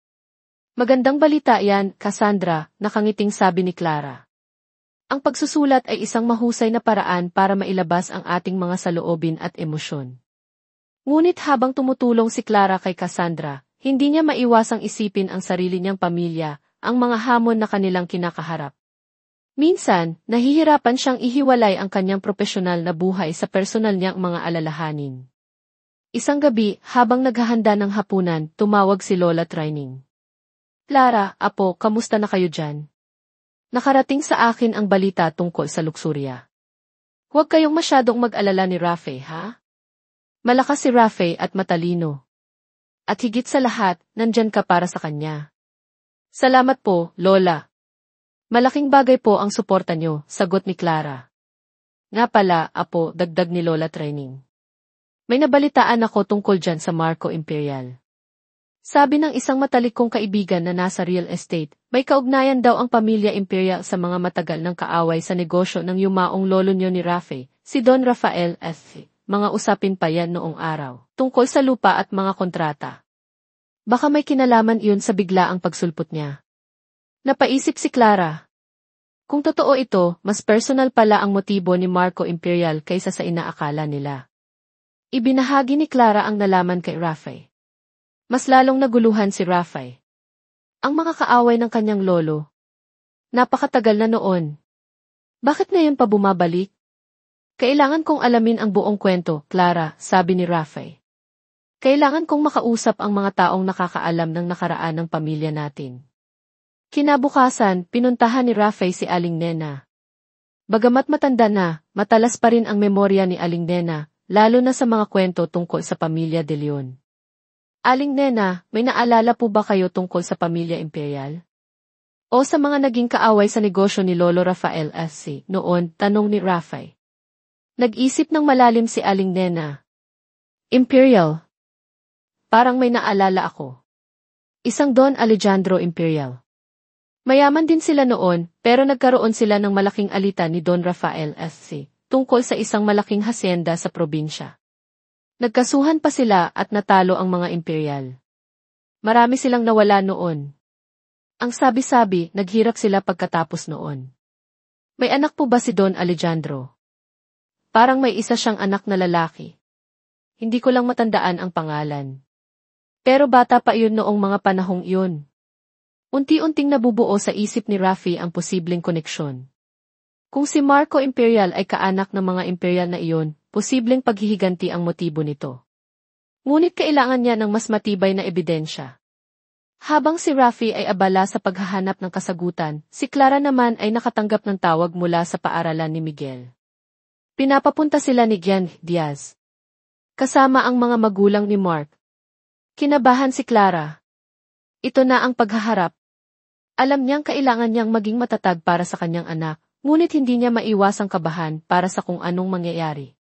Speaker 1: Magandang balita yan, Cassandra, nakangiting sabi ni Clara. Ang pagsusulat ay isang mahusay na paraan para mailabas ang ating mga saloobin at emosyon. Ngunit habang tumutulong si Clara kay Cassandra, hindi niya maiwasang isipin ang sarili niyang pamilya, ang mga hamon na kanilang kinakaharap. Minsan, nahihirapan siyang ihiwalay ang kanyang profesional na buhay sa personal niyang mga alalahanin. Isang gabi, habang naghahanda ng hapunan, tumawag si Lola Trining. Clara, apo, kamusta na kayo dyan? Nakarating sa akin ang balita tungkol sa luksurya. Huwag kayong masyadong mag-alala ni Rafael, ha? Malakas si Rafael at matalino. At higit sa lahat, nandyan ka para sa kanya. Salamat po, Lola. Malaking bagay po ang suporta nyo, sagot ni Clara. Nga pala, apo, dagdag ni Lola Trining. May nabalitaan ako tungkol dyan sa Marco Imperial. Sabi ng isang matalikong kaibigan na nasa real estate, may kaugnayan daw ang pamilya Imperial sa mga matagal ng kaaway sa negosyo ng yumaong lolo nyo ni Rafael, si Don Rafael F. Mga usapin pa yan noong araw, tungkol sa lupa at mga kontrata. Baka may kinalaman iyon sa biglaang pagsulpot niya. Napaisip si Clara. Kung totoo ito, mas personal pala ang motibo ni Marco Imperial kaysa sa inaakala nila. Ibinahagi ni Clara ang nalaman kay Rafael. Mas lalong naguluhan si Rafael. Ang mga kaaway ng kanyang lolo. Napakatagal na noon. Bakit ngayon pa bumabalik? Kailangan kong alamin ang buong kwento, Clara, sabi ni Rafael. Kailangan kong makausap ang mga taong nakakaalam ng nakaraan ng pamilya natin. Kinabukasan, pinuntahan ni Rafael si Aling Nena. Bagamat matanda na, matalas pa rin ang memorya ni Aling Nena, lalo na sa mga kwento tungkol sa pamilya De Leon. Aling Nena, may naalala po ba kayo tungkol sa pamilya Imperial? O sa mga naging kaaway sa negosyo ni Lolo Rafael S.C. noon, tanong ni Rafael. Nag-isip ng malalim si Aling Nena. Imperial. Parang may naalala ako. Isang Don Alejandro Imperial. Mayaman din sila noon, pero nagkaroon sila ng malaking alitan ni Don Rafael S.C. tungkol sa isang malaking hasyenda sa probinsya. Nagkasuhan pa sila at natalo ang mga Imperial. Marami silang nawala noon. Ang sabi-sabi, naghirap sila pagkatapos noon. May anak po ba si Don Alejandro? Parang may isa siyang anak na lalaki. Hindi ko lang matandaan ang pangalan. Pero bata pa iyon noong mga panahong iyon. Unti-unting nabubuo sa isip ni Rafi ang posibleng koneksyon. Kung si Marco Imperial ay kaanak ng mga Imperial na iyon, posibleng paghihiganti ang motibo nito. Ngunit kailangan niya ng mas matibay na ebidensya. Habang si Rafi ay abala sa paghahanap ng kasagutan, si Clara naman ay nakatanggap ng tawag mula sa paaralan ni Miguel. Pinapapunta sila ni Gian Diaz. Kasama ang mga magulang ni Mark. Kinabahan si Clara. Ito na ang paghaharap. Alam niyang kailangan niyang maging matatag para sa kanyang anak, ngunit hindi niya maiwasang kabahan para sa kung anong mangyayari.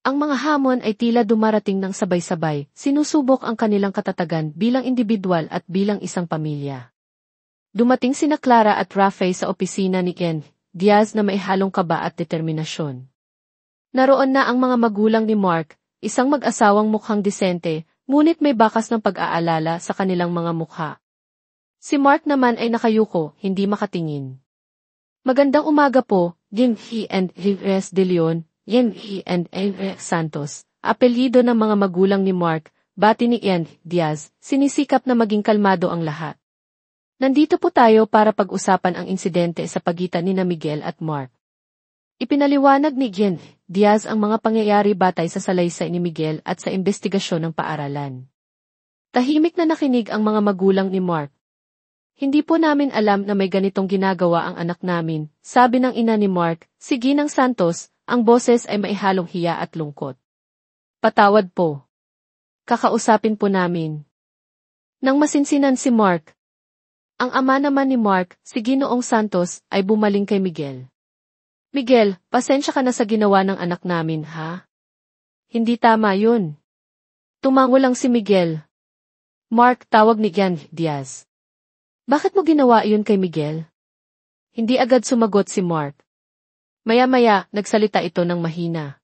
Speaker 1: Ang mga hamon ay tila dumarating ng sabay-sabay, sinusubok ang kanilang katatagan bilang individual at bilang isang pamilya. Dumating sina Clara at Rafael sa opisina ni Ken Diaz na may halong kaba at determinasyon. Naroon na ang mga magulang ni Mark, isang mag-asawang mukhang disente, ngunit may bakas ng pag-aalala sa kanilang mga mukha. Si Mark naman ay nakayuko, hindi makatingin. Magandang umaga po, Jimmy and Rivers de Leon, Jimmy and Santos, apelyido ng mga magulang ni Mark, bati ni Ian Diaz, sinisikap na maging kalmado ang lahat. Nandito po tayo para pag-usapan ang insidente sa pagitan ni Miguel at Mark. Ipinaliwanag ni Ian Diaz ang mga pangyayari batay sa salaysay ni Miguel at sa investigasyon ng paaralan. Tahimik na nakinig ang mga magulang ni Mark. Hindi po namin alam na may ganitong ginagawa ang anak namin, sabi ng ina ni Mark, si Ginang Santos, ang boses ay maihalong hiya at lungkot. Patawad po. Kakausapin po namin. Nang masinsinan si Mark, ang ama naman ni Mark, si Ginoong Santos, ay bumaling kay Miguel. Miguel, pasensya ka na sa ginawa ng anak namin, ha? Hindi tama yun. Tumango lang si Miguel. Mark, tawag ni Gian Diaz. Bakit mo ginawa iyon kay Miguel? Hindi agad sumagot si Mark. Maya-maya, nagsalita ito ng mahina.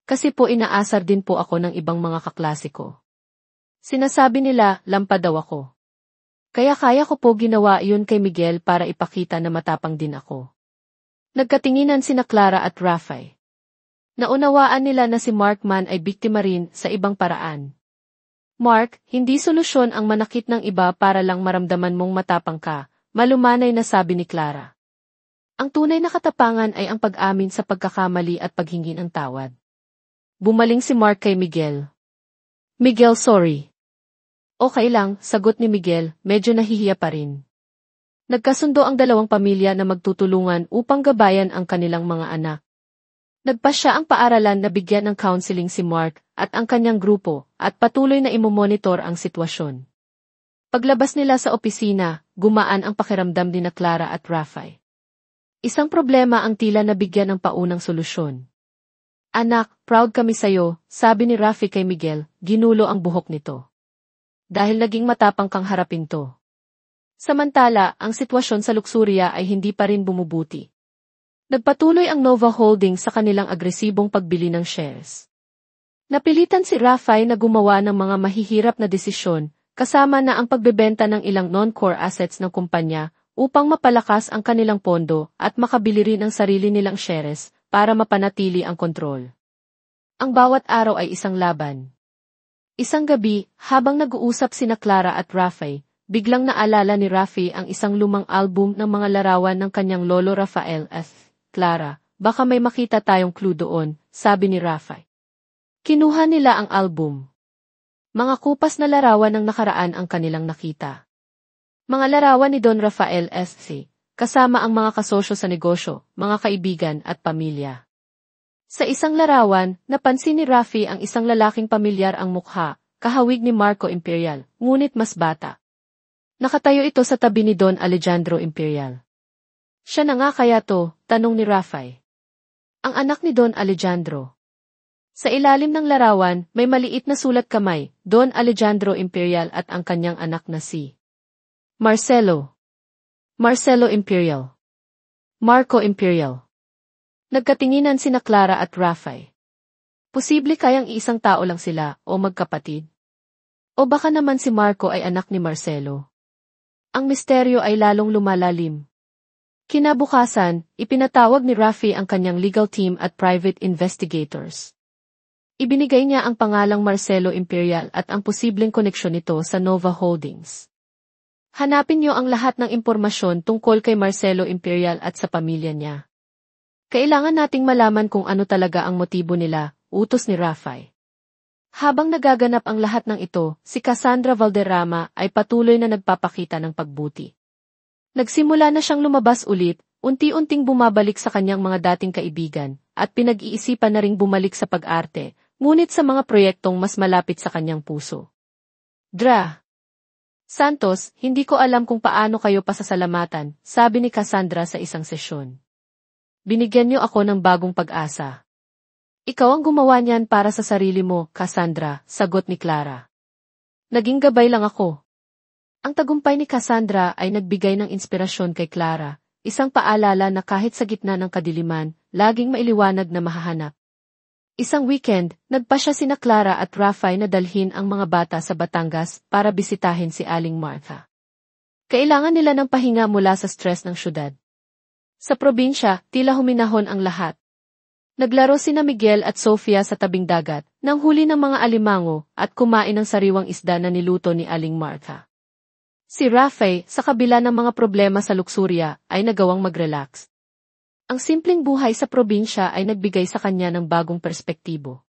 Speaker 1: Kasi po inaasar din po ako ng ibang mga kaklase ko. Sinasabi nila, lampa daw ako. Kaya kaya ko po ginawa iyon kay Miguel para ipakita na matapang din ako. Nagkatinginan sina Clara at Raffay. Naunawaan nila na si Mark man ay biktima rin sa ibang paraan. Mark, hindi solusyon ang manakit ng iba para lang maramdaman mong matapang ka, malumanay na sabi ni Clara. Ang tunay na katapangan ay ang pag-amin sa pagkakamali at paghingi ng tawad. Bumaling si Mark kay Miguel. Miguel, sorry. Okay lang, sagot ni Miguel, medyo nahihiya pa rin. Nagkasundo ang dalawang pamilya na magtutulungan upang gabayan ang kanilang mga anak. Nagpasya ang paaralan na bigyan ng counseling si Mark at ang kanyang grupo at patuloy na imomonitor ang sitwasyon. Paglabas nila sa opisina, gumaan ang pakiramdam ni na Clara at Raffay. Isang problema ang tila nabigyan ng paunang solusyon. Anak, proud kami sayo, sabi ni Raffy kay Miguel, ginulo ang buhok nito. Dahil naging matapang kang harapin to. Samantala, ang sitwasyon sa Luxuria ay hindi pa rin bumubuti. Nagpatuloy ang Nova Holdings sa kanilang agresibong pagbili ng shares. Napilitan si Raffay na gumawa ng mga mahihirap na desisyon, kasama na ang pagbebenta ng ilang non-core assets ng kumpanya upang mapalakas ang kanilang pondo at makabili rin ng sarili nilang shares para mapanatili ang kontrol. Ang bawat araw ay isang laban. Isang gabi, habang nag-uusap sina Clara at Raffay, biglang naalala ni Raffy ang isang lumang album ng mga larawan ng kanyang lolo Rafael F. Clara, baka may makita tayong clue doon, sabi ni Raffay. Kinuha nila ang album. Mga kupas na larawan ng nakaraan ang kanilang nakita. Mga larawan ni Don Rafael S.C., kasama ang mga kasosyo sa negosyo, mga kaibigan at pamilya. Sa isang larawan, napansin ni Raffy ang isang lalaking pamilyar ang mukha, kahawig ni Marco Imperial, ngunit mas bata. Nakatayo ito sa tabi ni Don Alejandro Imperial. Siya na nga kaya to, tanong ni Raffay. Ang anak ni Don Alejandro. Sa ilalim ng larawan, may maliit na sulat kamay, Don Alejandro Imperial at ang kanyang anak na si Marcelo. Marcelo Imperial. Marco Imperial. Nagkatinginan sina Clara at Raffay. Posible kayang iisang tao lang sila o magkapatid? O baka naman si Marco ay anak ni Marcelo? Ang misteryo ay lalong lumalalim. Kinabukasan, ipinatawag ni Raffy ang kanyang legal team at private investigators. Ibinigay niya ang pangalang Marcelo Imperial at ang posibleng koneksyon nito sa Nova Holdings. Hanapin niyo ang lahat ng impormasyon tungkol kay Marcelo Imperial at sa pamilya niya. Kailangan nating malaman kung ano talaga ang motibo nila, utos ni Raffay. Habang nagaganap ang lahat ng ito, si Cassandra Valderrama ay patuloy na nagpapakita ng pagbuti. Nagsimula na siyang lumabas ulit, unti-unting bumabalik sa kanyang mga dating kaibigan, at pinag-iisipan na ring bumalik sa pag-arte, ngunit sa mga proyektong mas malapit sa kanyang puso. Santos, hindi ko alam kung paano kayo pasasalamatan, sabi ni Cassandra sa isang sesyon. Binigyan niyo ako ng bagong pag-asa. Ikaw ang gumawa niyan para sa sarili mo, Cassandra, sagot ni Clara. Naging gabay lang ako. Ang tagumpay ni Cassandra ay nagbigay ng inspirasyon kay Clara, isang paalala na kahit sa gitna ng kadiliman, laging mailiwanag na mahahanap. Isang weekend, nagpasya sina Clara at Raffay na dalhin ang mga bata sa Batangas para bisitahin si Aling Martha. Kailangan nila ng pahinga mula sa stress ng syudad. Sa probinsya, tila huminahon ang lahat. Naglaro sina Miguel at Sofia sa tabing dagat, nang huli ng mga alimango, at kumain ng sariwang isda na niluto ni Aling Martha. Si Raffay, sa kabila ng mga problema sa Luxuria, ay nagawang mag-relax. Ang simpleng buhay sa probinsya ay nagbigay sa kanya ng bagong perspektibo.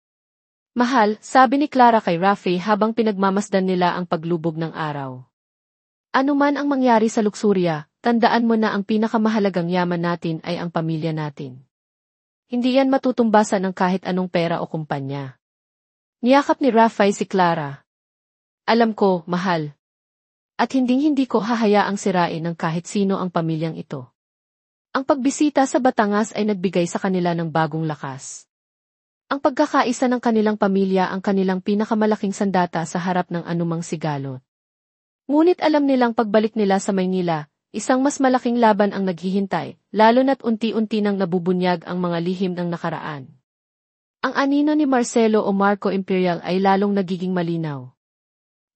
Speaker 1: Mahal, sabi ni Clara kay Rafe habang pinagmamasdan nila ang paglubog ng araw. Ano man ang mangyari sa luksurya, tandaan mo na ang pinakamahalagang yaman natin ay ang pamilya natin. Hindi yan matutumbasan ng kahit anong pera o kumpanya. Niyakap ni Rafe si Clara. Alam ko, mahal. At hindi ko hahayaang sirain ng kahit sino ang pamilyang ito. Ang pagbisita sa Batangas ay nagbigay sa kanila ng bagong lakas. Ang pagkakaisa ng kanilang pamilya ang kanilang pinakamalaking sandata sa harap ng anumang sigalot. Ngunit alam nilang pagbalik nila sa Maynila, isang mas malaking laban ang naghihintay, lalo na't unti-unti nang nabubunyag ang mga lihim ng nakaraan. Ang anino ni Marcelo o Marco Imperial ay lalong nagiging malinaw.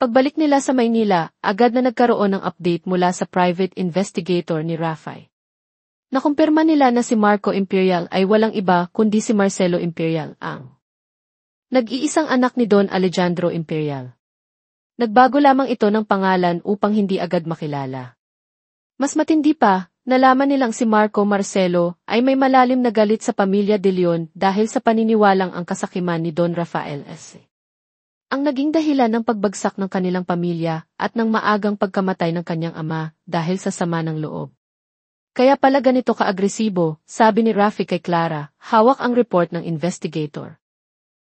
Speaker 1: Pagbalik nila sa Maynila, agad na nagkaroon ng update mula sa private investigator ni Rafe. Nakumpirma nila na si Marco Imperial ay walang iba kundi si Marcelo Imperial, ang nag-iisang anak ni Don Alejandro Imperial. Nagbago lamang ito ng pangalan upang hindi agad makilala. Mas matindi pa, nalaman nilang si Marco Marcelo ay may malalim na galit sa pamilya De Leon dahil sa paniniwalang ang kasakiman ni Don Rafael S. Ang naging dahilan ng pagbagsak ng kanilang pamilya at ng maagang pagkamatay ng kanyang ama dahil sa sama ng loob. Kaya pala ganito ka-agresibo, sabi ni Rafe kay Clara, hawak ang report ng investigator.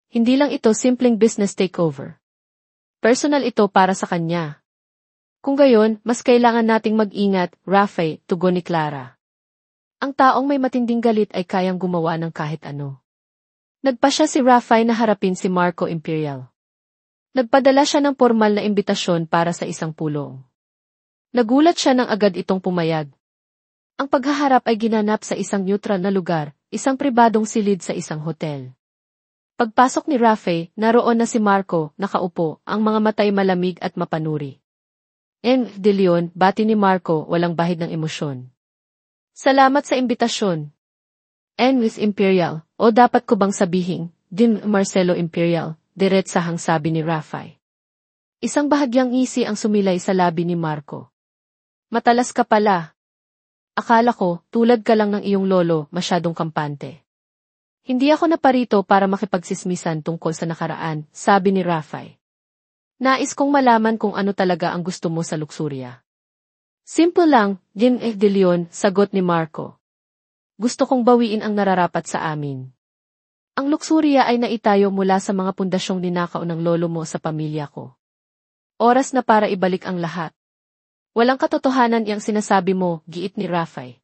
Speaker 1: Hindi lang ito simpleng business takeover. Personal ito para sa kanya. Kung gayon, mas kailangan nating mag-ingat, Rafe, tugon ni Clara. Ang taong may matinding galit ay kayang gumawa ng kahit ano. Nagpasya si Rafe na harapin si Marco Imperial. Nagpadala siya ng formal na imbitasyon para sa isang pulong. Nagulat siya nang agad itong pumayag. Ang paghaharap ay ginanap sa isang neutral na lugar, isang pribadong silid sa isang hotel. Pagpasok ni Rafe, naroon na si Marco, nakaupo, ang mga matay malamig at mapanuri. De Leon, bati ni Marco, walang bahid ng emosyon. Salamat sa imbitasyon. Miss Imperial, o dapat ko bang sabihin, Din Marcelo Imperial, diretsahang sabi ni Rafe. Isang bahagyang ngisi ang sumilay sa labi ni Marco. Matalas ka pala. Akala ko, tulad ka lang ng iyong lolo, masyadong kampante. Hindi ako naparito para makipagsismisan tungkol sa nakaraan, sabi ni Rafe. Nais kong malaman kung ano talaga ang gusto mo sa luksurya. Simple lang, De Leon, sagot ni Marco. Gusto kong bawiin ang nararapat sa amin. Ang luksurya ay naitayo mula sa mga pundasyong ninakaw ng lolo mo sa pamilya ko. Oras na para ibalik ang lahat. Walang katotohanan iyang sinasabi mo, giit ni Rafe.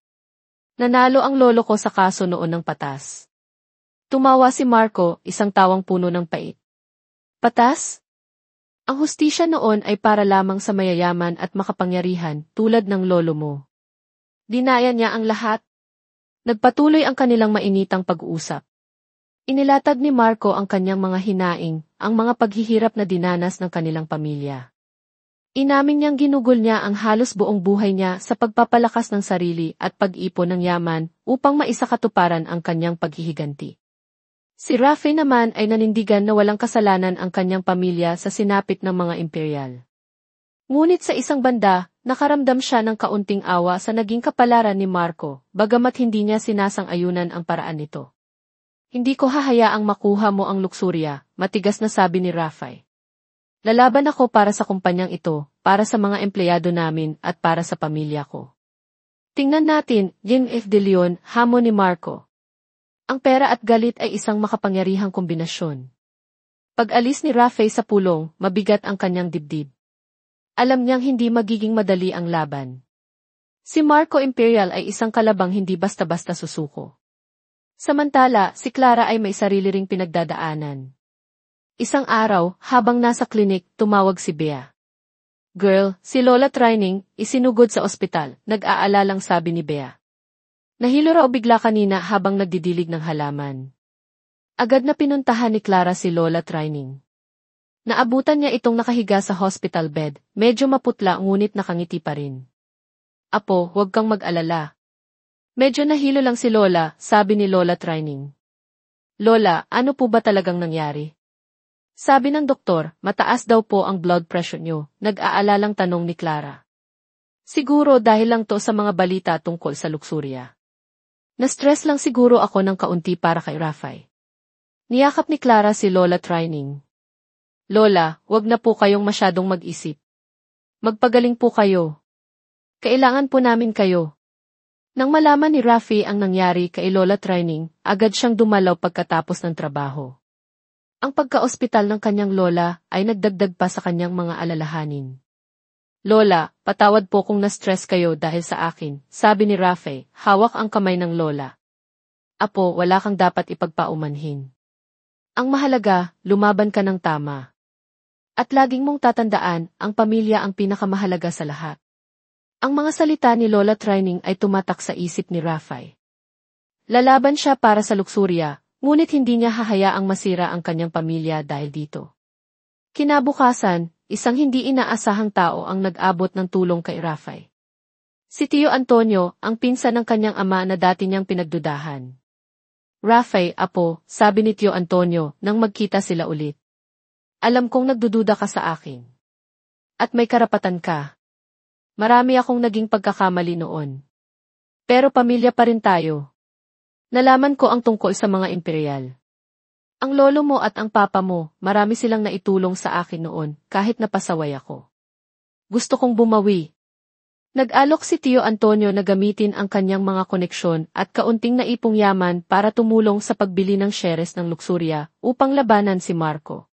Speaker 1: Nanalo ang lolo ko sa kaso noon ng patas. Tumawa si Marco, isang tawang puno ng pait. Patas? Ang hustisya noon ay para lamang sa mayayaman at makapangyarihan tulad ng lolo mo. Dinaya niya ang lahat. Nagpatuloy ang kanilang mainitang pag-uusap. Inilatag ni Marco ang kanyang mga hinaing, ang mga paghihirap na dinanas ng kanilang pamilya. Inamin niyang ginugol niya ang halos buong buhay niya sa pagpapalakas ng sarili at pag-ipon ng yaman upang maisakatuparan ang kanyang paghihiganti. Si Rafe naman ay nanindigan na walang kasalanan ang kanyang pamilya sa sinapit ng mga imperial. Ngunit sa isang banda, nakaramdam siya ng kaunting awa sa naging kapalaran ni Marco, bagamat hindi niya sinasang-ayunan ang paraan nito. Hindi ko hahayaang makuha mo ang luksurya, matigas na sabi ni Rafe. Lalaban ako para sa kumpanyang ito, para sa mga empleyado namin at para sa pamilya ko. Tingnan natin, De Leon, hamon ni Marco. Ang pera at galit ay isang makapangyarihang kombinasyon. Pag-alis ni Rafe sa pulong, mabigat ang kanyang dibdib. Alam niyang hindi magiging madali ang laban. Si Marco Imperial ay isang kalabang hindi basta-basta susuko. Samantala, si Clara ay may sarili ring pinagdadaanan. Isang araw, habang nasa klinik, tumawag si Bea. Girl, si Lola Trining, isinugod sa ospital, nag-aalalang sabi ni Bea. Nahilo raw bigla kanina habang nagdidilig ng halaman. Agad na pinuntahan ni Clara si Lola Trining. Naabutan niya itong nakahiga sa hospital bed, medyo maputla ngunit nakangiti pa rin. Apo, huwag kang mag-alala. Medyo nahilo lang si Lola, sabi ni Lola Trining. Lola, ano po ba talagang nangyari? Sabi ng doktor, mataas daw po ang blood pressure niyo, nag-aalalang tanong ni Clara. Siguro dahil lang to sa mga balita tungkol sa luksurya. Na-stress lang siguro ako ng kaunti para kay Rafay. Niyakap ni Clara si Lola Trining. Lola, wag na po kayong masyadong mag-isip. Magpagaling po kayo. Kailangan po namin kayo. Nang malaman ni Rafi ang nangyari kay Lola Trining, agad siyang dumalaw pagkatapos ng trabaho. Ang pagka-ospital ng kanyang lola ay nagdagdag pa sa kanyang mga alalahanin. Lola, patawad po kung na-stress kayo dahil sa akin, sabi ni Rafi, hawak ang kamay ng lola. Apo, wala kang dapat ipagpaumanhin. Ang mahalaga, lumaban ka ng tama. At laging mong tatandaan, ang pamilya ang pinakamahalaga sa lahat. Ang mga salita ni Lola Trining ay tumatak sa isip ni Rafi. Lalaban siya para sa luksurya, ngunit hindi niya hahayaang masira ang kanyang pamilya dahil dito. Kinabukasan, isang hindi inaasahang tao ang nag-abot ng tulong kay Rafi. Si Tio Antonio, ang pinsan ng kanyang ama na dati niyang pinagdudahan. Rafi, apo, sabi ni Tio Antonio nang magkita sila ulit. Alam kong nagdududa ka sa akin. At may karapatan ka. Marami akong naging pagkakamali noon. Pero pamilya pa rin tayo. Nalaman ko ang tungkol sa mga imperial. Ang lolo mo at ang papa mo, marami silang naitulong sa akin noon, kahit napasaway ako. Gusto kong bumawi. Nag-alok si Tio Antonio na gamitin ang kanyang mga koneksyon at kaunting naipong yaman para tumulong sa pagbili ng shares ng luksurya upang labanan si Marco.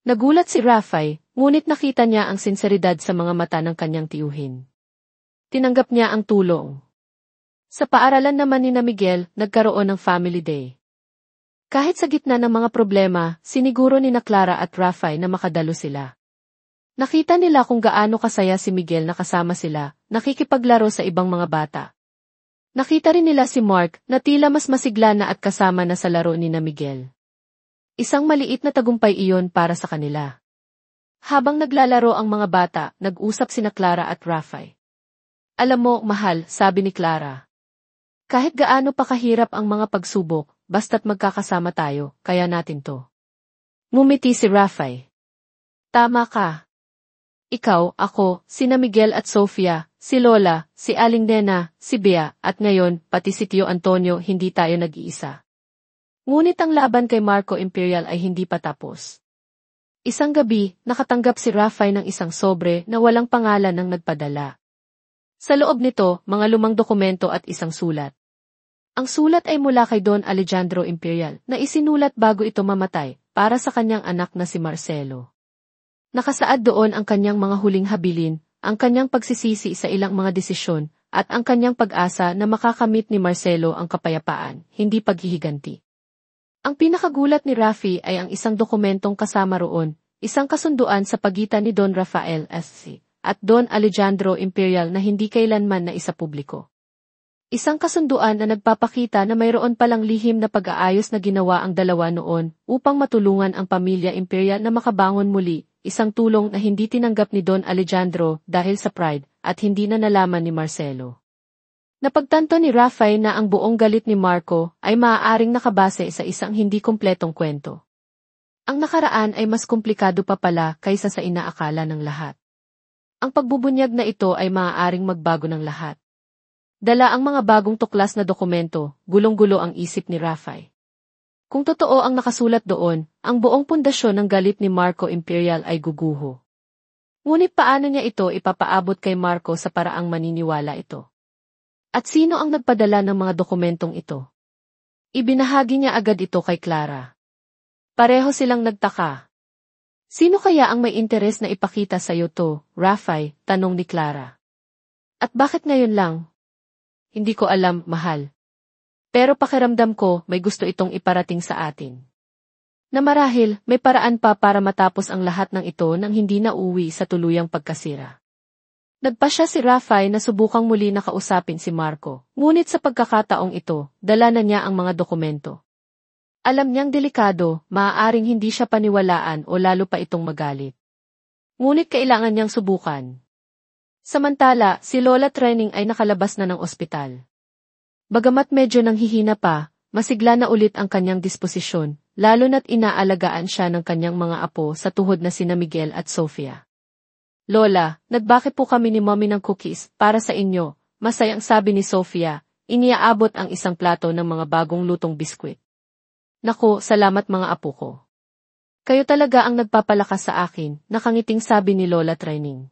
Speaker 1: Nagulat si Rafi, ngunit nakita niya ang sinseridad sa mga mata ng kanyang tiyuhin. Tinanggap niya ang tulong. Sa paaralan naman ni Miguel, nagkaroon ng family day. Kahit sa gitna ng mga problema, siniguro ni Clara at Rafi na makadalo sila. Nakita nila kung gaano kasaya si Miguel na kasama sila, nakikipaglaro sa ibang mga bata. Nakita rin nila si Mark na tila mas masigla na at kasama na sa laro ni Miguel. Isang maliit na tagumpay iyon para sa kanila. Habang naglalaro ang mga bata, nag-usap sina Clara at Rafi. Alam mo, mahal, sabi ni Clara. Kahit gaano pa kahirap ang mga pagsubok, basta't magkakasama tayo, kaya natin to. Ngumiti si Rafi. Tama ka. Ikaw, ako, sina Miguel at Sofia, si Lola, si Aling Nena, si Bea, at ngayon, pati si Tio Antonio, hindi tayo nag-iisa. Ngunit ang laban kay Marco Imperial ay hindi pa tapos. Isang gabi, nakatanggap si Rafi ng isang sobre na walang pangalan ng nagpadala. Sa loob nito, mga lumang dokumento at isang sulat. Ang sulat ay mula kay Don Alejandro Imperial na isinulat bago ito mamatay para sa kanyang anak na si Marcelo. Nakasaad doon ang kanyang mga huling habilin, ang kanyang pagsisisi sa ilang mga desisyon, at ang kanyang pag-asa na makakamit ni Marcelo ang kapayapaan, hindi paghihiganti. Ang pinakagulat ni Rafi ay ang isang dokumentong kasama roon, isang kasunduan sa pagitan ni Don Rafael S.C. at Don Alejandro Imperial na hindi kailanman na isapubliko. Isang kasunduan na nagpapakita na mayroon palang lihim na pag-aayos na ginawa ang dalawa noon upang matulungan ang pamilya Imperial na makabangon muli, isang tulong na hindi tinanggap ni Don Alejandro dahil sa pride at hindi na nalaman ni Marcelo. Napagtanto ni Rafi na ang buong galit ni Marco ay maaaring nakabase sa isang hindi kumpletong kwento. Ang nakaraan ay mas komplikado pa pala kaysa sa inaakala ng lahat. Ang pagbubunyag na ito ay maaaring magbago ng lahat. Dala ang mga bagong tuklas na dokumento, gulong-gulo ang isip ni Rafi. Kung totoo ang nakasulat doon, ang buong pundasyon ng galit ni Marco Imperial ay guguho. Ngunit paano niya ito ipapaabot kay Marco sa paraang maniniwala ito? At sino ang nagpadala ng mga dokumentong ito? Ibinahagi niya agad ito kay Clara. Pareho silang nagtaka. Sino kaya ang may interes na ipakita sa iyo to, Rafi? Tanong ni Clara. At bakit ngayon lang? Hindi ko alam, mahal. Pero pakiramdam ko may gusto itong iparating sa atin. Na marahil may paraan pa para matapos ang lahat ng ito nang hindi na uwi sa tuluyang pagkasira. Nagpasya si Rafi na subukang muli na kausapin si Marco, ngunit sa pagkakataong ito, dala na niya ang mga dokumento. Alam niyang delikado, maaaring hindi siya paniwalaan o lalo pa itong magalit. Ngunit kailangan niyang subukan. Samantala, si Lola Trining ay nakalabas na ng ospital. Bagamat medyo nanghihina pa, masigla na ulit ang kanyang disposisyon, lalo na't inaalagaan siya ng kanyang mga apo sa tuhod na sina Miguel at Sofia. Lola, nagbake po kami ni Mommy ng cookies para sa inyo, masayang sabi ni Sofia, iniaabot ang isang plato ng mga bagong lutong biskwit. Naku, salamat mga apo ko. Kayo talaga ang nagpapalakas sa akin, nakangiting sabi ni Lola Trining.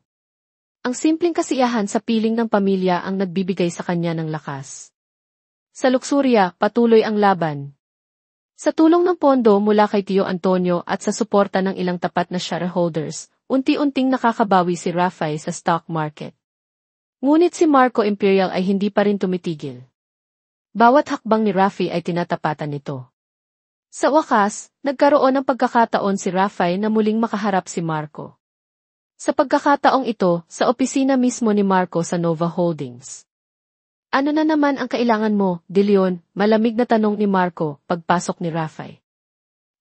Speaker 1: Ang simpleng kasiyahan sa piling ng pamilya ang nagbibigay sa kanya ng lakas. Sa luksurya, patuloy ang laban. Sa tulong ng pondo mula kay Tio Antonio at sa suporta ng ilang tapat na shareholders, unti-unting nakakabawi si Raffy sa stock market. Ngunit si Marco Imperial ay hindi pa rin tumitigil. Bawat hakbang ni Raffy ay tinatapatan nito. Sa wakas, nagkaroon ng pagkakataon si Raffy na muling makaharap si Marco. Sa pagkakataong ito, sa opisina mismo ni Marco sa Nova Holdings. Ano na naman ang kailangan mo, De Leon? Malamig na tanong ni Marco, pagpasok ni Raffy.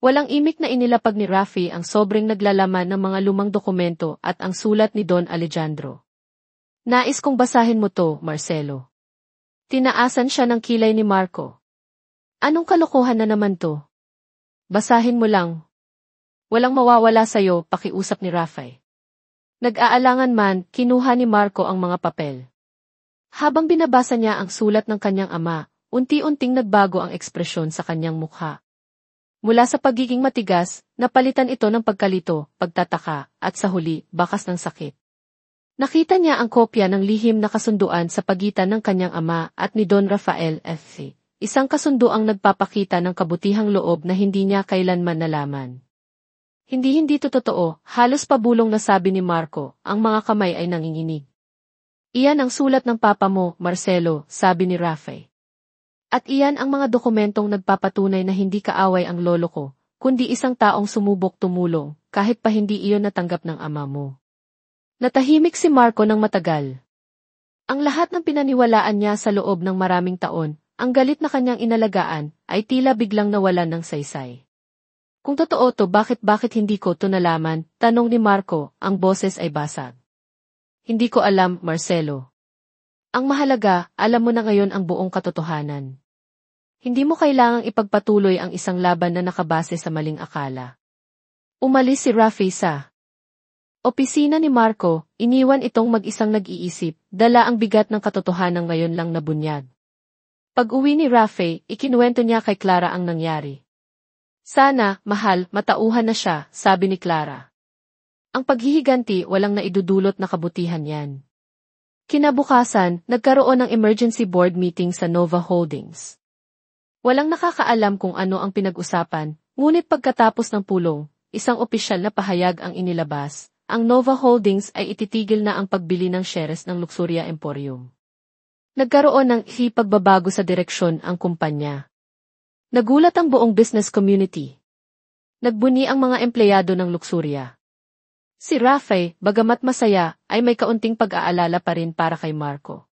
Speaker 1: Walang imik na inilapag ni Raffy ang sobrang naglalaman ng mga lumang dokumento at ang sulat ni Don Alejandro. Nais kong basahin mo to, Marcelo. Tinaasan siya ng kilay ni Marco. Anong kalokohan na naman to? Basahin mo lang. Walang mawawala sa'yo, pakiusap ni Raffy. Nag-aalangan man, kinuha ni Marco ang mga papel. Habang binabasa niya ang sulat ng kanyang ama, unti-unting nagbago ang ekspresyon sa kanyang mukha. Mula sa pagiging matigas, napalitan ito ng pagkalito, pagtataka, at sa huli, bakas ng sakit. Nakita niya ang kopya ng lihim na kasunduan sa pagitan ng kanyang ama at ni Don Rafael F. Isang kasunduang nagpapakita ng kabutihang loob na hindi niya kailanman nalaman. Hindi to totoo, halos pabulong na sabi ni Marco, ang mga kamay ay nanginginig. Iyan ang sulat ng papa mo, Marcelo, sabi ni Raffy. At iyan ang mga dokumentong nagpapatunay na hindi kaaway ang lolo ko, kundi isang taong sumubok tumulong, kahit pa hindi iyon natanggap ng ama mo. Natahimik si Marco ng matagal. Ang lahat ng pinaniwalaan niya sa loob ng maraming taon, ang galit na kanyang inalagaan, ay tila biglang nawalan ng saysay. Kung totoo to, bakit hindi ko to nalaman? Tanong ni Marco, ang boses ay basag. Hindi ko alam, Marcelo. Ang mahalaga, alam mo na ngayon ang buong katotohanan. Hindi mo kailangang ipagpatuloy ang isang laban na nakabase sa maling akala. Umalis si Raffy sa opisina ni Marco, iniwan itong mag-isang nag-iisip, dala ang bigat ng katotohanan ngayon lang nabunyag. Pag-uwi ni Raffy, ikinuwento niya kay Clara ang nangyari. Sana, mahal, matauhan na siya, sabi ni Clara. Ang paghihiganti walang naidudulot na kabutihan yan. Kinabukasan, nagkaroon ng emergency board meeting sa Nova Holdings. Walang nakakaalam kung ano ang pinag-usapan, ngunit pagkatapos ng pulong, isang opisyal na pahayag ang inilabas, ang Nova Holdings ay ititigil na ang pagbili ng shares ng Luxuria Emporium. Nagkaroon ng pagbabago sa direksyon ang kumpanya. Nagulat ang buong business community. Nagbuni ang mga empleyado ng Luxuria. Si Raffy, bagamat masaya, ay may kaunting pag-aalala pa rin para kay Marco.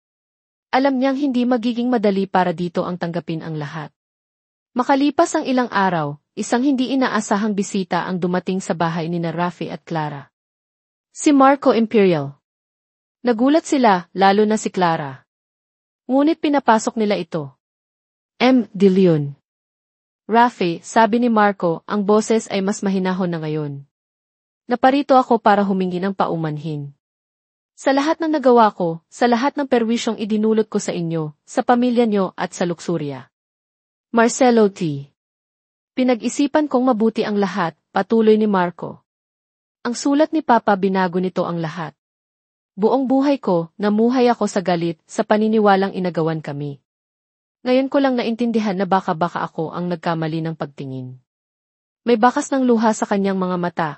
Speaker 1: Alam niyang hindi magiging madali para dito ang tanggapin ang lahat. Makalipas ang ilang araw, isang hindi inaasahang bisita ang dumating sa bahay ni Raffy at Clara. Si Marco Imperial. Nagulat sila, lalo na si Clara. Ngunit pinapasok nila ito. De Leon. Raffy, sabi ni Marco, ang boses ay mas mahinahon na ngayon. Naparito ako para humingi ng paumanhin. Sa lahat ng nagawa ko, sa lahat ng perwisyong idinulot ko sa inyo, sa pamilya nyo at sa Luxuria. Marcelo T. Pinag-isipan kong mabuti ang lahat, patuloy ni Marco. Ang sulat ni Papa binago nito ang lahat. Buong buhay ko, namuhay ako sa galit, sa paniniwalang inagawan kami. Ngayon ko lang naintindihan na baka ako ang nagkamali ng pagtingin. May bakas ng luha sa kanyang mga mata.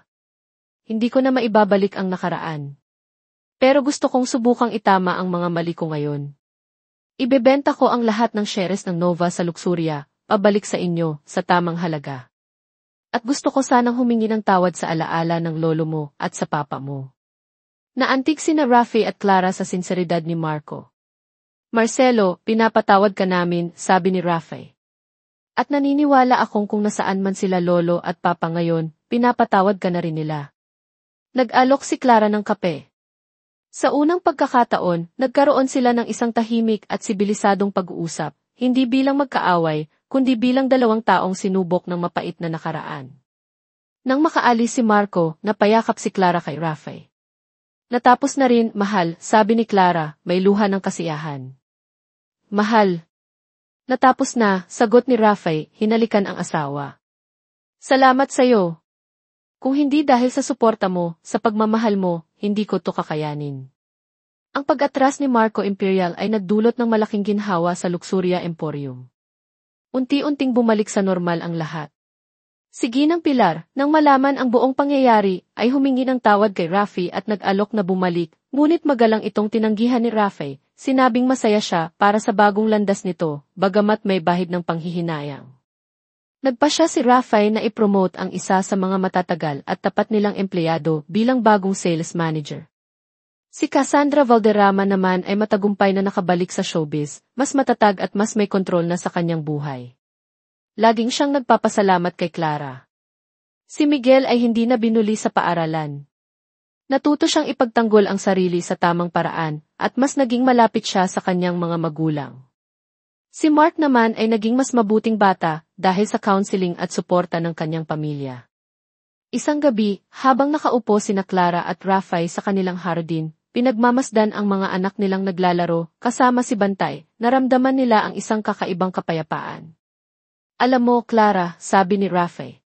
Speaker 1: Hindi ko na maibabalik ang nakaraan. Pero gusto kong subukang itama ang mga mali ko ngayon. Ibebenta ko ang lahat ng shares ng Nova sa Luxuria, pabalik sa inyo, sa tamang halaga. At gusto ko sanang humingi ng tawad sa alaala ng lolo mo at sa papa mo. Naantig sina Raffy at Clara sa sinseridad ni Marco. Marcelo, pinapatawad ka namin, sabi ni Raffy. At naniniwala akong kung nasaan man sila lolo at papa ngayon, pinapatawad ka na rin nila. Nag-alok si Clara ng kape. Sa unang pagkakataon, nagkaroon sila ng isang tahimik at sibilisadong pag-uusap, hindi bilang magkaaway, kundi bilang dalawang taong sinubok ng mapait na nakaraan. Nang makaalis si Marco, napayakap si Clara kay Raffy. Natapos na rin, mahal, sabi ni Clara, may luha ng kasiyahan. Mahal. Natapos na, sagot ni Rafael, hinalikan ang asawa. Salamat sa'yo. Kung hindi dahil sa suporta mo, sa pagmamahal mo, hindi ko to kakayanin. Ang pag-atras ni Marco Imperial ay nagdulot ng malaking ginhawa sa Luxuria Emporium. Unti-unting bumalik sa normal ang lahat. Si Ginang Pilar, nang malaman ang buong pangyayari, ay humingi ng tawad kay Rafi at nag-alok na bumalik, ngunit magalang itong tinanggihan ni Rafi, sinabing masaya siya para sa bagong landas nito, bagamat may bahid ng panghihinayang. Nagpasya si Rafi na i-promote ang isa sa mga matatagal at tapat nilang empleyado bilang bagong sales manager. Si Cassandra Valderrama naman ay matagumpay na nakabalik sa showbiz, mas matatag at mas may kontrol na sa kanyang buhay. Laging siyang nagpapasalamat kay Clara. Si Miguel ay hindi na binuli sa paaralan. Natuto siyang ipagtanggol ang sarili sa tamang paraan, at mas naging malapit siya sa kanyang mga magulang. Si Mark naman ay naging mas mabuting bata dahil sa counseling at suporta ng kanyang pamilya. Isang gabi, habang nakaupo sina Clara at Rafi sa kanilang hardin, pinagmamasdan ang mga anak nilang naglalaro, kasama si Bantay, naramdaman nila ang isang kakaibang kapayapaan. Alam mo, Clara, sabi ni Rafi.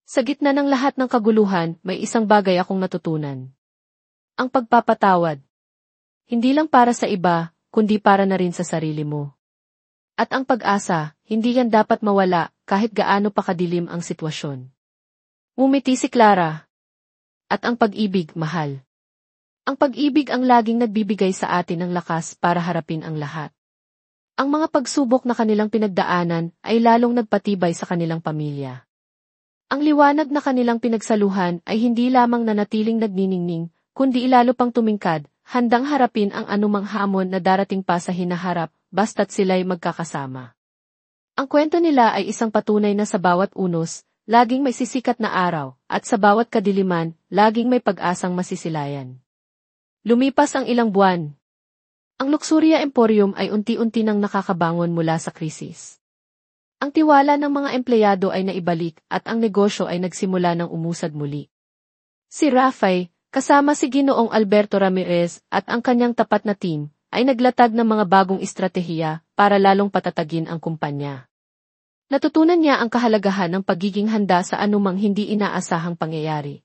Speaker 1: Sa gitna ng lahat ng kaguluhan, may isang bagay akong natutunan. Ang pagpapatawad. Hindi lang para sa iba, kundi para na rin sa sarili mo. At ang pag-asa, hindi yan dapat mawala, kahit gaano pa kadilim ang sitwasyon. Ngumiti si Clara. At ang pag-ibig, mahal. Ang pag-ibig ang laging nagbibigay sa atin ng lakas para harapin ang lahat. Ang mga pagsubok na kanilang pinagdaanan ay lalong nagpatibay sa kanilang pamilya. Ang liwanag na kanilang pinagsaluhan ay hindi lamang nanatiling nagniningning, kundi ilalo pang tumingkad, handang harapin ang anumang hamon na darating pa sa hinaharap, basta't sila'y magkakasama. Ang kwento nila ay isang patunay na sa bawat unos, laging may sisikat na araw, at sa bawat kadiliman, laging may pag-asang masisilayan. Lumipas ang ilang buwan. Ang Luxuria Emporium ay unti-unti nang nakakabangon mula sa krisis. Ang tiwala ng mga empleyado ay naibalik at ang negosyo ay nagsimula ng umusad muli. Si Rafi, kasama si Ginoong Alberto Ramirez at ang kanyang tapat na team, ay naglatag ng mga bagong estratehiya para lalong patatagin ang kumpanya. Natutunan niya ang kahalagahan ng pagiging handa sa anumang hindi inaasahang pangyayari.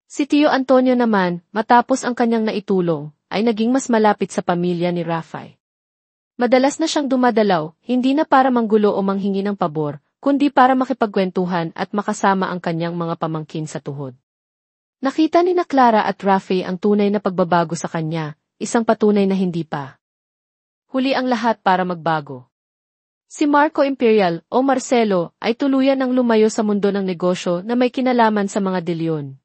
Speaker 1: Si Tio Antonio naman, matapos ang kanyang naitulong, ay naging mas malapit sa pamilya ni Rafi. Madalas na siyang dumadalaw, hindi na para manggulo o manghingi ng pabor, kundi para makipagkwentuhan at makasama ang kanyang mga pamangkin sa tuhod. Nakita ni na Clara at Rafi ang tunay na pagbabago sa kanya, isang patunay na hindi pa huli ang lahat para magbago. Si Marco Imperial o Marcelo ay tuluyan ng lumayo sa mundo ng negosyo na may kinalaman sa mga delyon.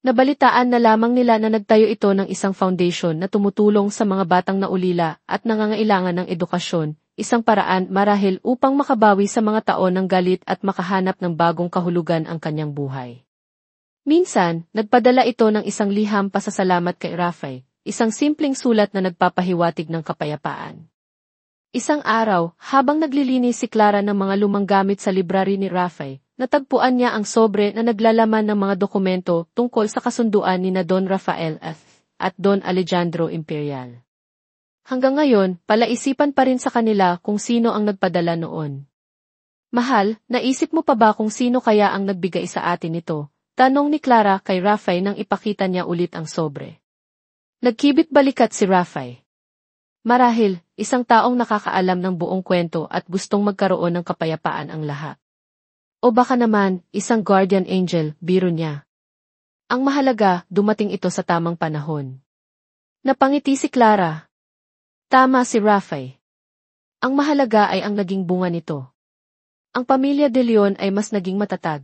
Speaker 1: Nabalitaan na lamang nila na nagtayo ito ng isang foundation na tumutulong sa mga batang naulila at nangangailangan ng edukasyon, isang paraan marahil upang makabawi sa mga taon ng galit at makahanap ng bagong kahulugan ang kanyang buhay. Minsan, nagpadala ito ng isang liham pasasalamat kay Rafi, isang simpleng sulat na nagpapahiwatig ng kapayapaan. Isang araw, habang naglilinis si Clara ng mga lumang gamit sa library ni Rafi, natagpuan niya ang sobre na naglalaman ng mga dokumento tungkol sa kasunduan ni na Don Rafael at Don Alejandro Imperial. Hanggang ngayon, palaisipan pa rin sa kanila kung sino ang nagpadala noon. Mahal, naisip mo pa ba kung sino kaya ang nagbigay sa atin ito? Tanong ni Clara kay Rafi nang ipakita niya ulit ang sobre. Nagkibit balikat si Rafi. Marahil, isang taong nakakaalam ng buong kwento at gustong magkaroon ng kapayapaan ang lahat. O baka naman, isang guardian angel, biro niya. Ang mahalaga, dumating ito sa tamang panahon. Napangiti si Clara. Tama si Rafi. Ang mahalaga ay ang naging bunga nito. Ang pamilya De Leon ay mas naging matatag.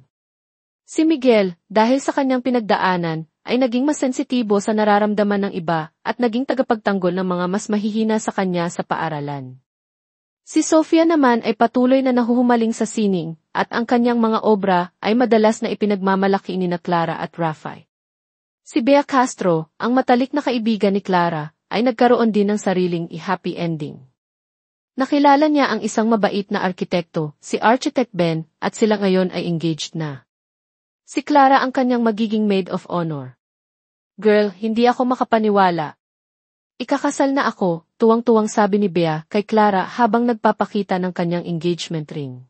Speaker 1: Si Miguel, dahil sa kanyang pinagdaanan, ay naging mas sensitibo sa nararamdaman ng iba at naging tagapagtanggol ng mga mas mahihina sa kanya sa paaralan. Si Sofia naman ay patuloy na nahuhumaling sa sining, at ang kanyang mga obra ay madalas na ipinagmamalaki ni na Clara at Rafi. Si Bea Castro, ang matalik na kaibigan ni Clara, ay nagkaroon din ng sariling happy ending. Nakilala niya ang isang mabait na arkitekto, si Architect Ben, at sila ngayon ay engaged na. Si Clara ang kanyang magiging maid of honor. Girl, hindi ako makapaniwala. Ikakasal na ako, tuwang-tuwang sabi ni Bea kay Clara habang nagpapakita ng kanyang engagement ring.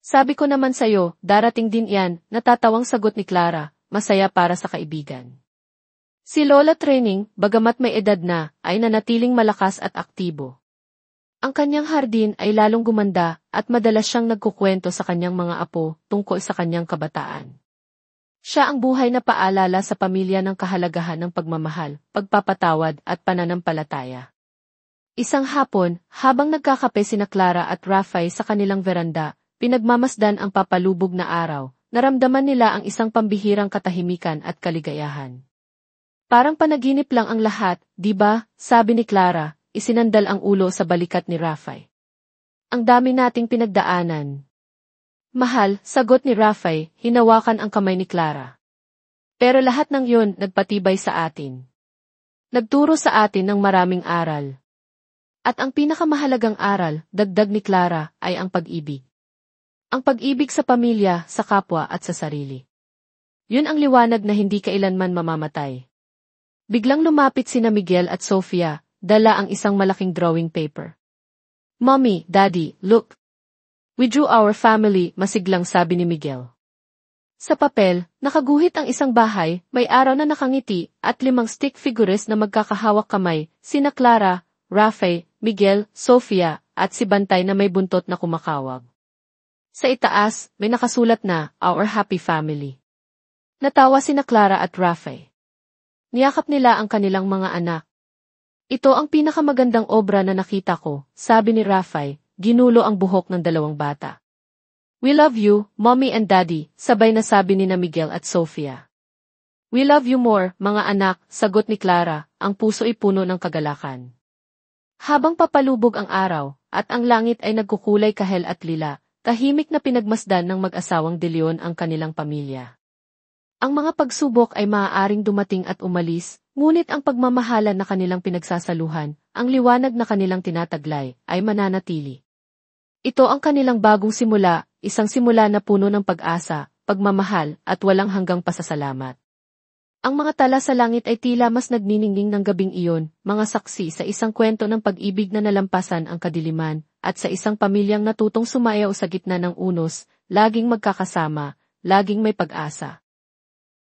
Speaker 1: Sabi ko naman sa'yo, darating din yan, natatawang sagot ni Clara, masaya para sa kaibigan. Si Lola Training, bagamat may edad na, ay nanatiling malakas at aktibo. Ang kanyang hardin ay lalong gumanda at madalas siyang nagkukwento sa kanyang mga apo tungkol sa kanyang kabataan. Siya ang buhay na paalala sa pamilya ng kahalagahan ng pagmamahal, pagpapatawad at pananampalataya. Isang hapon, habang nagkakape sina Clara at Rafael sa kanilang veranda, pinagmamasdan ang papalubog na araw, naramdaman nila ang isang pambihirang katahimikan at kaligayahan. Parang panaginip lang ang lahat, di ba? Sabi ni Clara, isinandal ang ulo sa balikat ni Rafael. Ang dami nating pinagdaanan. Mahal, sagot ni Rafael, hinawakan ang kamay ni Clara. Pero lahat ng yun nagpatibay sa atin. Nagturo sa atin ng maraming aral. At ang pinakamahalagang aral, dagdag ni Clara, ay ang pag-ibig. Ang pag-ibig sa pamilya, sa kapwa at sa sarili. Yun ang liwanag na hindi kailanman mamamatay. Biglang lumapit sina Miguel at Sofia, dala ang isang malaking drawing paper. Mommy, Daddy, look. We drew our family, masiglang sabi ni Miguel. Sa papel, nakaguhit ang isang bahay, may araw na nakangiti, at 5 stick figures na magkakahawak kamay, sina Clara, Rafael, Miguel, Sofia, at si Bantay na may buntot na kumakawag. Sa itaas, may nakasulat na, Our Happy Family. Natawa sina Clara at Rafael. Niyakap nila ang kanilang mga anak. Ito ang pinakamagandang obra na nakita ko, sabi ni Rafael, ginulo ang buhok ng 2 bata. We love you, Mommy and Daddy, sabay na sabi ni Miguel at Sofia. We love you more, mga anak, sagot ni Clara, ang puso ay puno ng kagalakan. Habang papalubog ang araw, at ang langit ay nagkukulay kahel at lila, tahimik na pinagmasdan ng mag-asawang De Leon ang kanilang pamilya. Ang mga pagsubok ay maaaring dumating at umalis, ngunit ang pagmamahalan na kanilang pinagsasaluhan, ang liwanag na kanilang tinataglay, ay mananatili. Ito ang kanilang bagong simula, isang simula na puno ng pag-asa, pagmamahal, at walang hanggang pasasalamat. Ang mga tala sa langit ay tila mas nagniningning ng gabing iyon, mga saksi sa isang kwento ng pag-ibig na nalampasan ang kadiliman, at sa isang pamilyang natutong sumayaw sa gitna ng unos, laging magkakasama, laging may pag-asa.